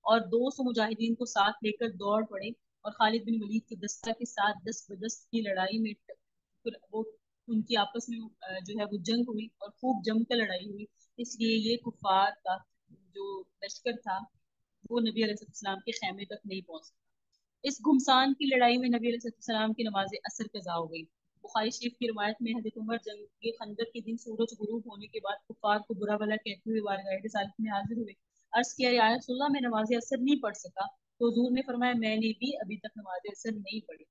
और 200 मुजाहिदीन को साथ लेकर दौड़ पड़े और खालिद बिन वलीद की दस्ता के साथ दस बदस की लड़ाई में फिर वो उनकी आपस में जो है वो जंग हुई और खूब जमकर लड़ाई हुई। इसलिए ये कुफार का जो लश्कर था वो नबी अलैहिस्सलाम के खैमे तक नहीं पहुंच सका। इस घुमसान की लड़ाई में नबी अलैहिस्सलाम की नमाज असर कज़ा हो गई। बुखारी शरीफ की रिवायत में हज़रत उमर जंग के खंदक के दिन सूरज गुरूब होने के बाद कुफार को बुरा भला कहते हुए बारगाह रिसालत में हाजिर हुए। अर्ज किया, या रसूल अल्लाह, मैं नमाज असर नहीं पढ़ सका। तो हुजूर ने फरमाया, मैंने भी अभी तक नमाज असर नहीं पढ़ी।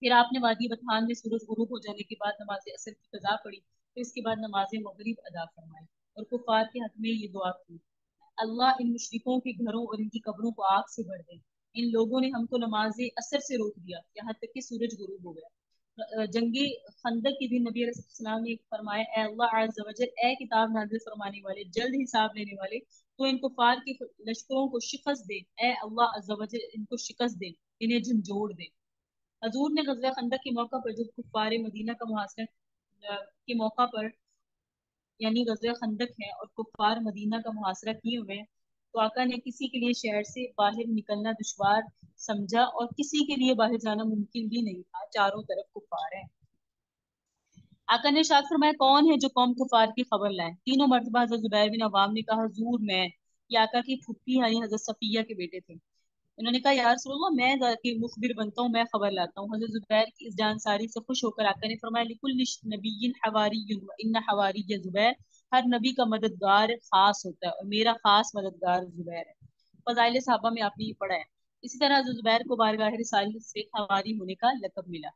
फिर आपने वादी बथान में सूरज गुरूब हो जाने के बाद नमाज असर की कज़ा पढ़ी। फिर इसके बाद नमाज मगरिब अदा फरमाई और कुफार के हक में ये दुआ की, अल्लाह इन मुशरिकों के घरों और इनकी कब्रों को आग से भर दे। इन लोगों ने हमको नमाज असर से रोक दिया, यहाँ तक कि सूरज गुरूब हो गया। जंगी खंदक के दिन नबी अलैहिस्सलाम ने फरमाया, ए अल्लाह अज़्ज़ व जल, ए किताब नाज़िल फरमाने वाले, जल्द हिसाब लेने वाले, तो इन कुफार के लश्करों को शिकस्त दे। ए अल्लाह अज़्ज़ व जल, इनको शिकस्त दे, इन्हें झंझोड़ दे। हजूर ने गज़वा खंदक के मौका पर जब कुफार मदीना का मुहासरा के मौका पर, यानी गज़वा खंदक है और कुफार मदीना का मुहासरा किए हुए हैं, तो आका ने किसी के लिए शहर से बाहर निकलना दुश्वार समझा और किसी के लिए बाहर जाना मुमकिन भी नहीं था, चारों तरफ कुफार है। आका ने इरशाद फरमाया, कौन है जो कौम कुफार की खबर लाए? तीनों मर्तबा हज़रत जुबैर बिन अवाम ने कहा, हुजूर मैं। ये आका की फुप्पी यानी हज़रत सफिया के बेटे थे। उन्होंने कहा, या रसूलल्लाह, मैं जाके मुखबिर बनता हूँ, मैं खबर लाता हूँ। हज़रत जुबैर की इस जानसारी से खुश होकर आका ने फरमाया, लिकुल्लि नबिय्यिन हवारिय्युन व इन्ना हवारिय्य जुबैर, हर नबी का मददगार खास होता है और मेरा खास मददगार जुबैर है। फज़ाइल सहाबा में आपने ये पढ़ा है। इसी तरह हज़रत जुबैर को बारगाह रिसालत से हवारी होने का लक़ब मिला।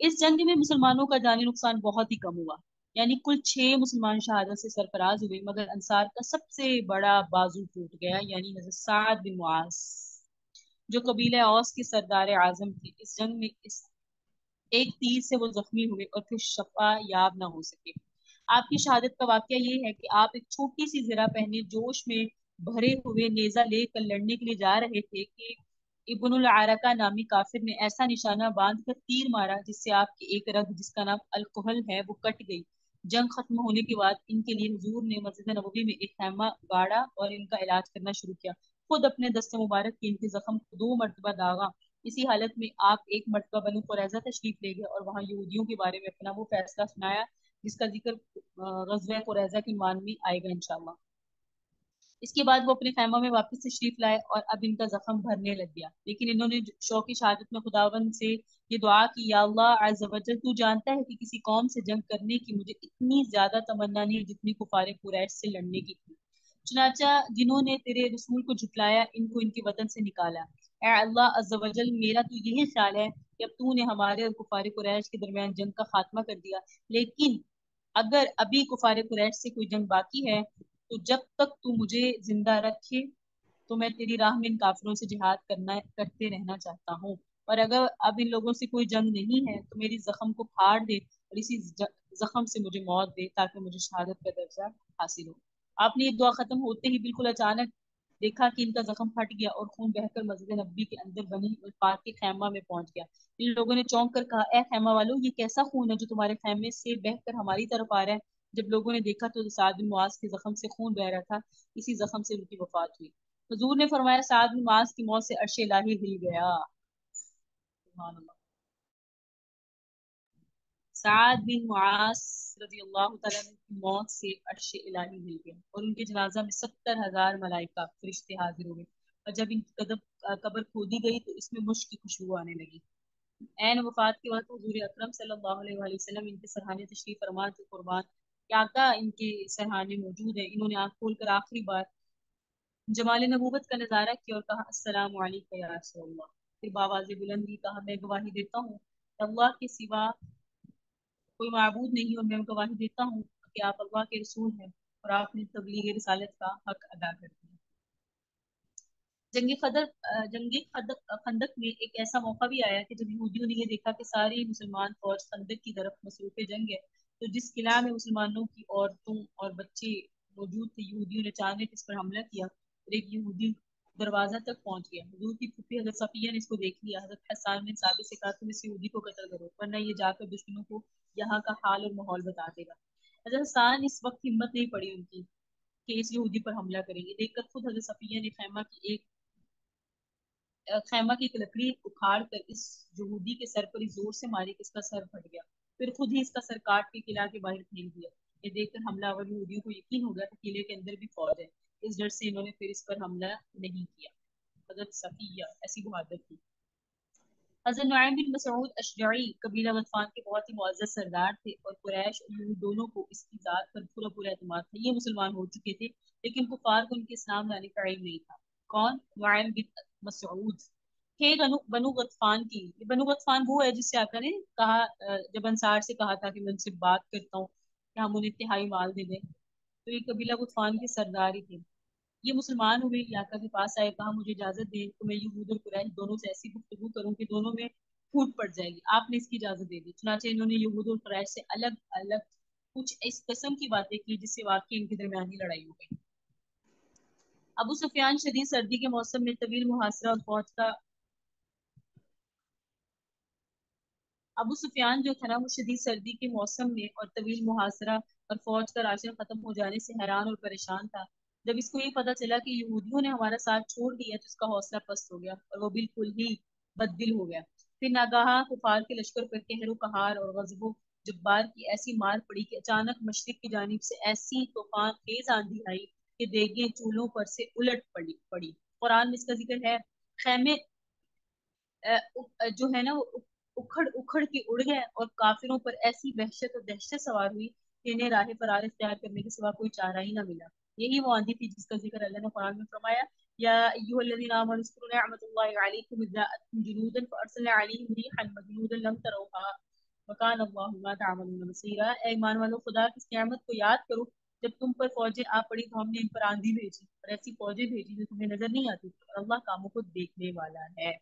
इस जंग में मुसलमानों का जानी नुकसान बहुत ही कम हुआ, यानी कुल 6 मुसलमान शहादत से सरफराज हुए, मगर अंसार का सबसे बड़ा बाजू टूट गया, यानी हज़रत साद बिन मुआज जो कबीला औस के सरदार आजम थे। इस जंग में इस एक तीर से वो जख्मी हुए और फिर शफा याब ना हो सके। आपकी शहादत का वाकया ये है कि आप एक छोटी सी जरा पहने जोश में भरे हुए नेजा लेकर लड़ने के लिए जा रहे थे कि इब्नुल अरका नामी काफिर ने ऐसा निशाना बांध कर तीर मारा जिससे आपकी एक रग जिसका नाम अलकोहल है वो कट गई। जंग खत्म होने के बाद इनके लिए हुजूर ने मस्जिद नबवी में एक खैमा गाड़ा और इनका इलाज करना शुरू किया। खुद अपने दस्ते मुबारक के इनके जख्म को 2 मरतबा दागा। इसी हालत में आप एक मरतबा बनु कुरैजा तशरीफ ले गए और वहां यहूदियों के बारे में अपना वो फैसला सुनाया जिसका जिक्र गज़वा कुरैजा के मान में आएगा इंशाल्लाह। इसके बाद वो अपने खैमा में वापस तशरीफ लाए और अब इनका जख्म भरने लग गया, लेकिन इन्होंने शौकी शहादत में खुदावंद से ये दुआ की, या अल्लाह अज़्ज़ वजल, तू जानता है कि किसी कौम से जंग करने की मुझे इतनी ज्यादा तमन्ना नहीं जितनी कुफारे कुरैश से लड़ने की थी। चुनाचा जिन्होंने तेरे रसूल को झुटलाया इनको इनके वतन से निकाला। ए अल्लाह अज़्ज़ वजल, मेरा तो यही ख्याल है कि अब तूने हमारे और कुफारे कुरैश के दरमियान जंग का खात्मा कर दिया, लेकिन अगर अभी कुफारे कुरैश से कोई जंग बाकी है तो जब तक तू मुझे जिंदा रखे तो मैं तेरी राह में इन काफिरों से जिहाद करना करते रहना चाहता हूँ। और अगर अब इन लोगों से कोई जंग नहीं है तो मेरी जख्म को फाड़ दे और इसी जख्म से मुझे मौत दे ताकि मुझे शहादत का दर्जा हासिल हो। आपने ये दुआ खत्म होते ही बिल्कुल अचानक देखा कि इनका जख्म फट गया और खून बहकर मस्जिद नबी के अंदर बनी पाक के खैमा में पहुंच गया। इन लोगों ने चौंक कर कहा, ए खैमा वालों, ये कैसा खून है जो तुम्हारे खैमे से बहकर हमारी तरफ आ रहा है। जब लोगों ने देखा तो साद बिन मुआज के जख्म से खून बह रहा था। इसी जख्म से उनकी वफात हुई। हुजूर ने फरमाया, साद बिन मुआज की मौत से अर्श इलाही हिल गया। सुभान अल्लाह। साद बिन मुआज रजी अल्लाह तआला अन्हु की मौत से अर्श इलाही हिल गया और उनके जनाजा में 70,000 मलाइका फरिश्ते हाजिर हो गए। और जब इनकी कब्र खोदी गई तो इसमें मुश्क की खुशबू आने लगी। ऐन वफात के वक्त हुजूर अकरम सल्लल्लाहु अलैहि वसल्लम इनके सरहाने तशरीफ फरमा थे कुर्बान। क्या का इनके सरहाने मौजूद है। इन्होंने आंख खोलकर आखिरी बार जमाल नबूवत का नजारा किया और कहा, अस्सलामु अलैका या रसूलल्लाह। फिर बावाज़ बुलंद ही कहा, मैं गवाही देता हूँ अल्लाह के सिवा कोई माबूद नहीं और मैं गवाही देता हूँ कि आप अल्लाह के रसूल हैं और आपने तबलीग रिसालत का हक अदा कर दिया। खंदक में एक ऐसा मौका भी आया कि जब यहूदियों ने ये देखा कि सारी मुसलमान फौज खंदक की तरफ मसरूफ जंग है, तो जिस किला में मुसलमानों की औरतों और बच्चे मौजूद थे, यहूदियों ने अचानक इस पर हमला किया और एक यहूदी दरवाजा तक पहुंच गया। हुजूर की फूफी हजरत सफिया ने इसको देख लिया। हजरत हसन ने साबित से कहा, तुम इस यहूदी को कत्ल करो वरना ये जाकर दुश्मनों को यहाँ का हाल और माहौल बता देगा। हजरत हसन इस वक्त हिम्मत नहीं पड़ी उनकी कि इस यहूदी पर हमला करेंगे। देखकर खुद हजरत सफिया ने खैमा की एक लकड़ी उखाड़ कर इस यहूदी के सर पर जोर से मारी कि इसका सर फट गया। फिर खुद ही इसका सर काट के किला के बाहर फेंक दिया। ये देखकर हमलावर यहूदियों को यकीन हो गया कि किले के अंदर भी फौज है। इस डर से इन्होंने फिर इस पर हमला नहीं किया। हजरत सफिया ऐसी बहादुर थी। हजरत नुआइम बिन मसऊद अशजई कबीला गतफान के बहुत ही मुअज़्ज़ज़ सरदार थे और कुरैश और यूं दोनों को इसकी जात पर पूरा पूरा एतमाद था। ये मुसलमान हो चुके थे लेकिन कुफार को उनके इस्लाम लाने का इल्म नहीं था। कौन? नुआइम बिन मसऊद थे बनु गतफान की। ये बनु गतफान वो है जिससे आका ने कहा, जब अंसार से कहा था कि मैं उनसे बात करता हूँ कि हम उन्हें तिहाई माल दे दें, तो ये कबीला गतफान के सरदार ही थे। ये मुसलमान हुए, आका के पास आए, कहा मुझे इजाजत दे तो मैं यहूद और कुरैश दोनों से ऐसी गुफ्तगू करूं कि दोनों में फूट पड़ जाएगी। आपने इसकी इजाजत दे दी। चुनाचे इन्होंने यहूद और कुरैश से अलग अलग कुछ इस किस्म की बातें की जिससे वाकई इनके दरमियान ही लड़ाई हो गई। अबू सुफियान शदीद सर्दी के मौसम में तवील मुहासरा और फौज का अबू सुफियान जो था ना वो शदीद सर्दी के मौसम में और तवील मुहासरा और फौज का राशन खत्म हो जाने से हैरान और परेशान था। जब इसको ये पता चला कि यहूदियों ने हमारा साथ छोड़ दिया तो इसका हौसला पस्त हो गया और वो बिल्कुल ही बददिल हो गया। फिर नागाहा कुफार के लश्कर पर कहरो कहार और गजबो जब्बार की ऐसी मार पड़ी कि अचानक मशरिक की जानिब से ऐसी तूफान तेज आंधी आई कि देगे चूल्हों पर से उलट पड़ी। कुरान में इसका जिक्र है। खैमे जो है ना वो उखड़ उखड़ के उड़ गए और काफिरों पर ऐसी वहशत और दहशत सवार हुई कि इन्हें राह फरार इख्तियार करने के सिवा कोई चारा ही ना मिला। यही वो आंधी थी जिसका जिक्र अल्लाह ने कुरान में फरमाया, या अय्युहल्लज़ीना आमनू उज़्कुरू निअमतल्लाहि अलैकुम इज़ जाअतकुम जुनूदन फअरसलना अलैहिम रिहन व जुनूदन लम तरूहा व कान अल्लाहु बिमा तअमलून बसीरा। ए ईमान वालों, खुदा की इस नियामत को याद करो जब तुम पर फौजें आ पड़ी तो हमने इन पर आंधी भेजी और ऐसी फौजें भेजी जो तुम्हें नजर नहीं आती थी, और अल्लाह कामों को देखने वाला है।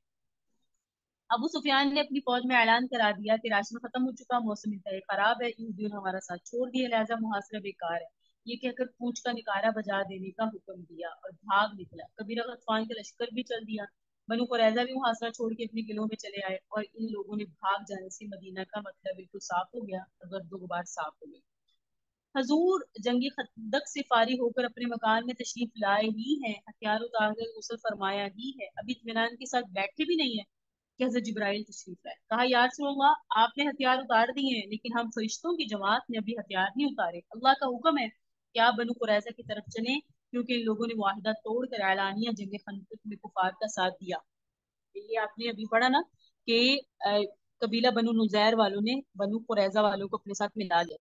अबू सुफियान ने अपनी फौज में ऐलान करा दिया कि राशन खत्म हो चुका, मौसम इंतहाई खराब है, यहूदियों ने हमारा साथ छोड़ दिया, लिहाजा मुहासरा बेकार है। ये कहकर पूंछ का निकारा बजा देने का हुक्म दिया और भाग निकला। कबीरा गतफान का लश्कर भी चल दिया। बनु कुरैजा भी मुहासरा छोड़ के अपने किलों में चले आए और इन लोगों ने भाग जाने से मदीना का मतलब बिल्कुल साफ हो गया और गर्दो गुबार साफ हो गई। हजूर जंगी खंदक से फारिग होकर अपने मकान में तशरीफ लाए ही हैं, हथियार उतार कर गुस्ल फरमाया ही है, अभी इत्मीनान के साथ बैठे भी नहीं है कि हजरत जिब्राइल तशरीफ लाए। कहा या रसूलल्लाह, आपने हथियार उतार दिए हैं लेकिन हम फरिश्तों की जमात ने अभी हथियार नहीं उतारे। अल्लाह का हुक्म है कि आप बनु कुरैजा की तरफ चलें, क्योंकि इन लोगों ने मुआहिदा तोड़कर एलानिया जंग खंदक में कुफार का साथ दिया। ये आपने अभी पढ़ा ना कि कबीला बनु नुजैर वालों ने बनु कुरैजा वालों को अपने साथ मिला लिया।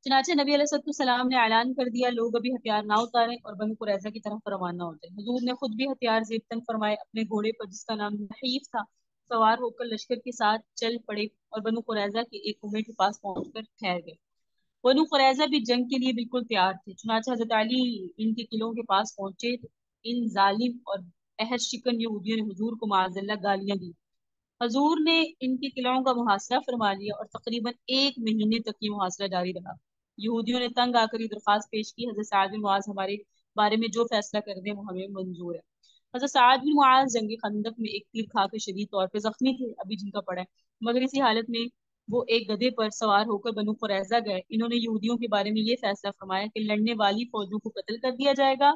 चनाचे नबी अलैहिस्सलाम ने ऐलान कर दिया, लोग अभी हथियार ना उतारें और बनु कुरैजा की तरफ रवाना हो जाए। हुजूर ने खुद भी हथियार जेबतन फरमाए, अपने घोड़े पर जिसका नाम नहीफ था सवार होकर लश्कर के साथ चल पड़े और बनु कुरैजा के एक कुएं के पास पहुंचकर ठहर गए। बनु कुरैजा भी जंग के लिए बिल्कुल तैयार थे। चुनाचा हजरत अली इनके किलों के पास पहुंचे तो इन जालिम और अहद शिकन यहूदियों ने हुजूर को माज़ल्ला गालियां दी। हजूर ने इनके किलों का मुहासरा फरमा लिया और तकरीबन एक महीने तक ये मुहासरा जारी रहा। यहूदियों ने तंग आकर ये दरख्वास्त पेश की, हजरत साद बिन मुआज हमारे बारे में जो फैसला कर दें वो हमें मंजूर है। हजरत साद बिन मुआज जंग खंदक में एक तीर खाकर शदीद तौर पर जख्मी थे, अभी जिनका पड़ा है, मगर इसी हालत में वो एक गधे पर सवार होकर बनु कुरैजा गए। इन्होंने यहूदियों के बारे में ये फैसला फरमाया कि लड़ने वाली फौजों को कत्ल कर दिया जाएगा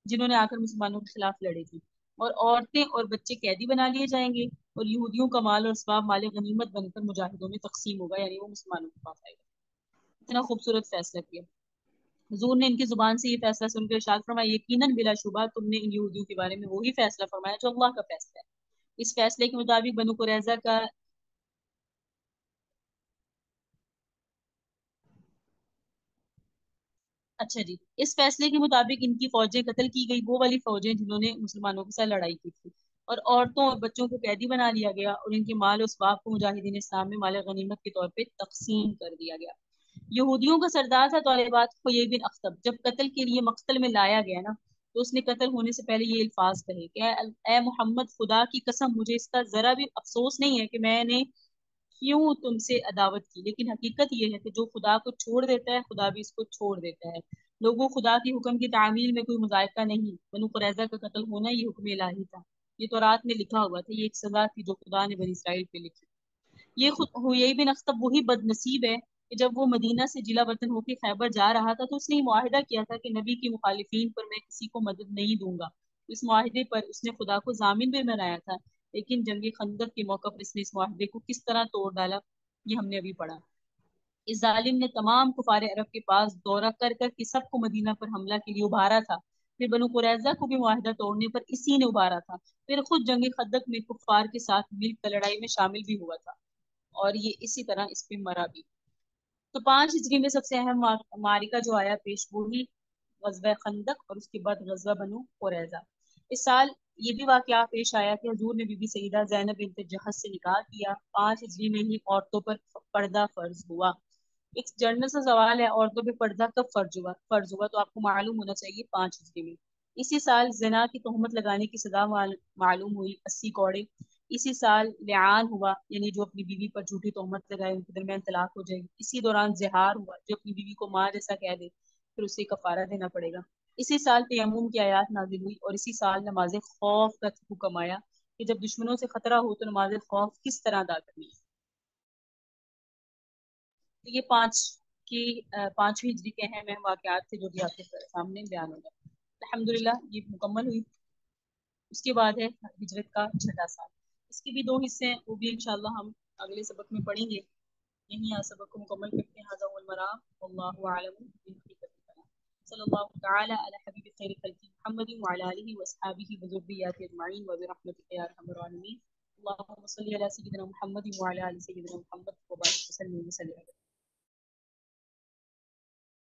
जिन्होंने आकर मुसलमानों के खिलाफ लड़े थे, और औरतें और बच्चे कैदी बना लिए जाएंगे और यहूदियों का माल और असबाब माल गनीमत बनकर मुजाहिदों में तकसीम होगा, यानी वो मुसलमानों के पास आएगा। इतना खूबसूरत फैसला किया। हुजूर ने इनकी जुबान से ये फैसला सुनकर इरशाद फरमाया, यकीनन बिलाशुबा तुमने इन यहूदियों के बारे में वही फैसला फरमाया जो अल्लाह का फैसला है। इस फैसले के मुताबिक बनु कुरैजा का अच्छा जी, इस फैसले के मुताबिक इनकी फौजें कत्ल की गई, वो वाली फौजें जिन्होंने मुसलमानों के साथ लड़ाई की थी, और औरतों और बच्चों को कैदी बना लिया गया और इनके माल और असबाब को मुजाहिदीन इस्लाम में माल गनीमत के तौर पे तकसीम कर दिया गया। यहूदियों का सरदार था तौलेबात खुयैब बिन अख्तब। जब कत्ल के लिए मक्तल में लाया गया ना, तो उसने कत्ल होने से पहले ये अल्फाज कहे कि ए मोहम्मद, खुदा की कसम मुझे इसका जरा भी अफसोस नहीं है कि मैंने क्यों तुमसे अदावत की, लेकिन हकीकत यह है कि जो खुदा को छोड़ देता है खुदा भी इसको छोड़ देता है। लोगों, खुदा की हुक्म की तामील में कोई मुजायका नहीं। बनु कुरैजा का कत्ल होना ये हुक्म इलाही था, ये तो रात में लिखा हुआ था, ये एक सजा थी जो खुदा ने बनी इसराइल पे लिखी। ये खुद हुयई बिन अख्तब वही बदनसीब है कि जब वो मदीना से जिला वतन होकर खैबर जा रहा था तो उसने मुआहिदा किया था कि नबी की मुखालिफिन पर मैं किसी को मदद नहीं दूंगा। इस मुआहिदे पर उसने खुदा को जामिन भी बनाया था, लेकिन जंग खंदक के मौके पर इसने इस मुआहिदे को किस तरह तोड़ डाला, ये हमने अभी पढ़ा। इस जालिम ने तमाम कुफार अरब के पास दौरा कर कर के सबको मदीना पर हमला के लिए उभारा था। फिर बनु कुरैजा को भी मुआहिदा तोड़ने पर इसी ने उभारा था। फिर खुद जंग खंदक में कुफार के साथ मिलकर लड़ाई में शामिल भी हुआ था और ये इसी तरह इस पे मरा भी। तो 5 हिजरी में सबसे अहम मारिका जो आया पेश वो ही गजवा खंदक और उसके बाद गजवा बनु कुरैजा। इस साल ये भी वाकया पेश आया कि हजूर ने बीबी सईदा जैनब बिनत जहश से निकाह किया। 5 हिजरी में ही औरतों पर पर्दा फर्ज हुआ। एक जर्नल सा सवाल है, औरतों पे पर्दा कब फर्ज हुआ, तो आपको मालूम होना चाहिए 5 हिजरी में। इसी साल जिना की तोहमत लगाने की सजा मालूम हुई, 80 कौड़े। इसी साल लिआन हुआ, यानी जो अपनी बीवी पर झूठी तोहमत लगाए उनके दरमियान तलाक हो जाएगी। इसी दौरान जिहार हुआ, जो अपनी बीवी को माँ जैसा कह दे फिर उसे कफारा देना पड़ेगा। इसी साल तयम्मुम की आयत नाजिल हुई और इसी साल नमाज खौफ का हुक्म आया कि जब दुश्मनों से खतरा हो तो नमाज खौफ किस तरह अदा करनी है। तो ये की 5वीं हिजरी के अहम वाकयात थे जो कि आपके सामने बयान हो गए। अल्हम्दुलिल्लाह ये मुकम्मल हुई। उसके बाद है हिजरत का छठा साल। इसके भी 2 हिस्से हैं, वो भी इंशाल्लाह हम अगले सबक में पढ़ेंगे। यहीं आज सबक को मुकम्मल करते हैं। हाज़ा हुवल मराम वल्लाहु अअलम सल्लल्लाहु तआला अला हबीबि खैरि खल्क़ि मुहम्मदिन व अला आलिहि व अस्हाबिहि व ज़ुर्रिय्यतिहि अजमईन व बिरहमतिका या अरहमर राहिमीन। अल्लाहुम्मा सल्लि अला सय्यिदिना मुहम्मदिन व अला आलि सय्यिदिना मुहम्मद व बारिक व सल्लिम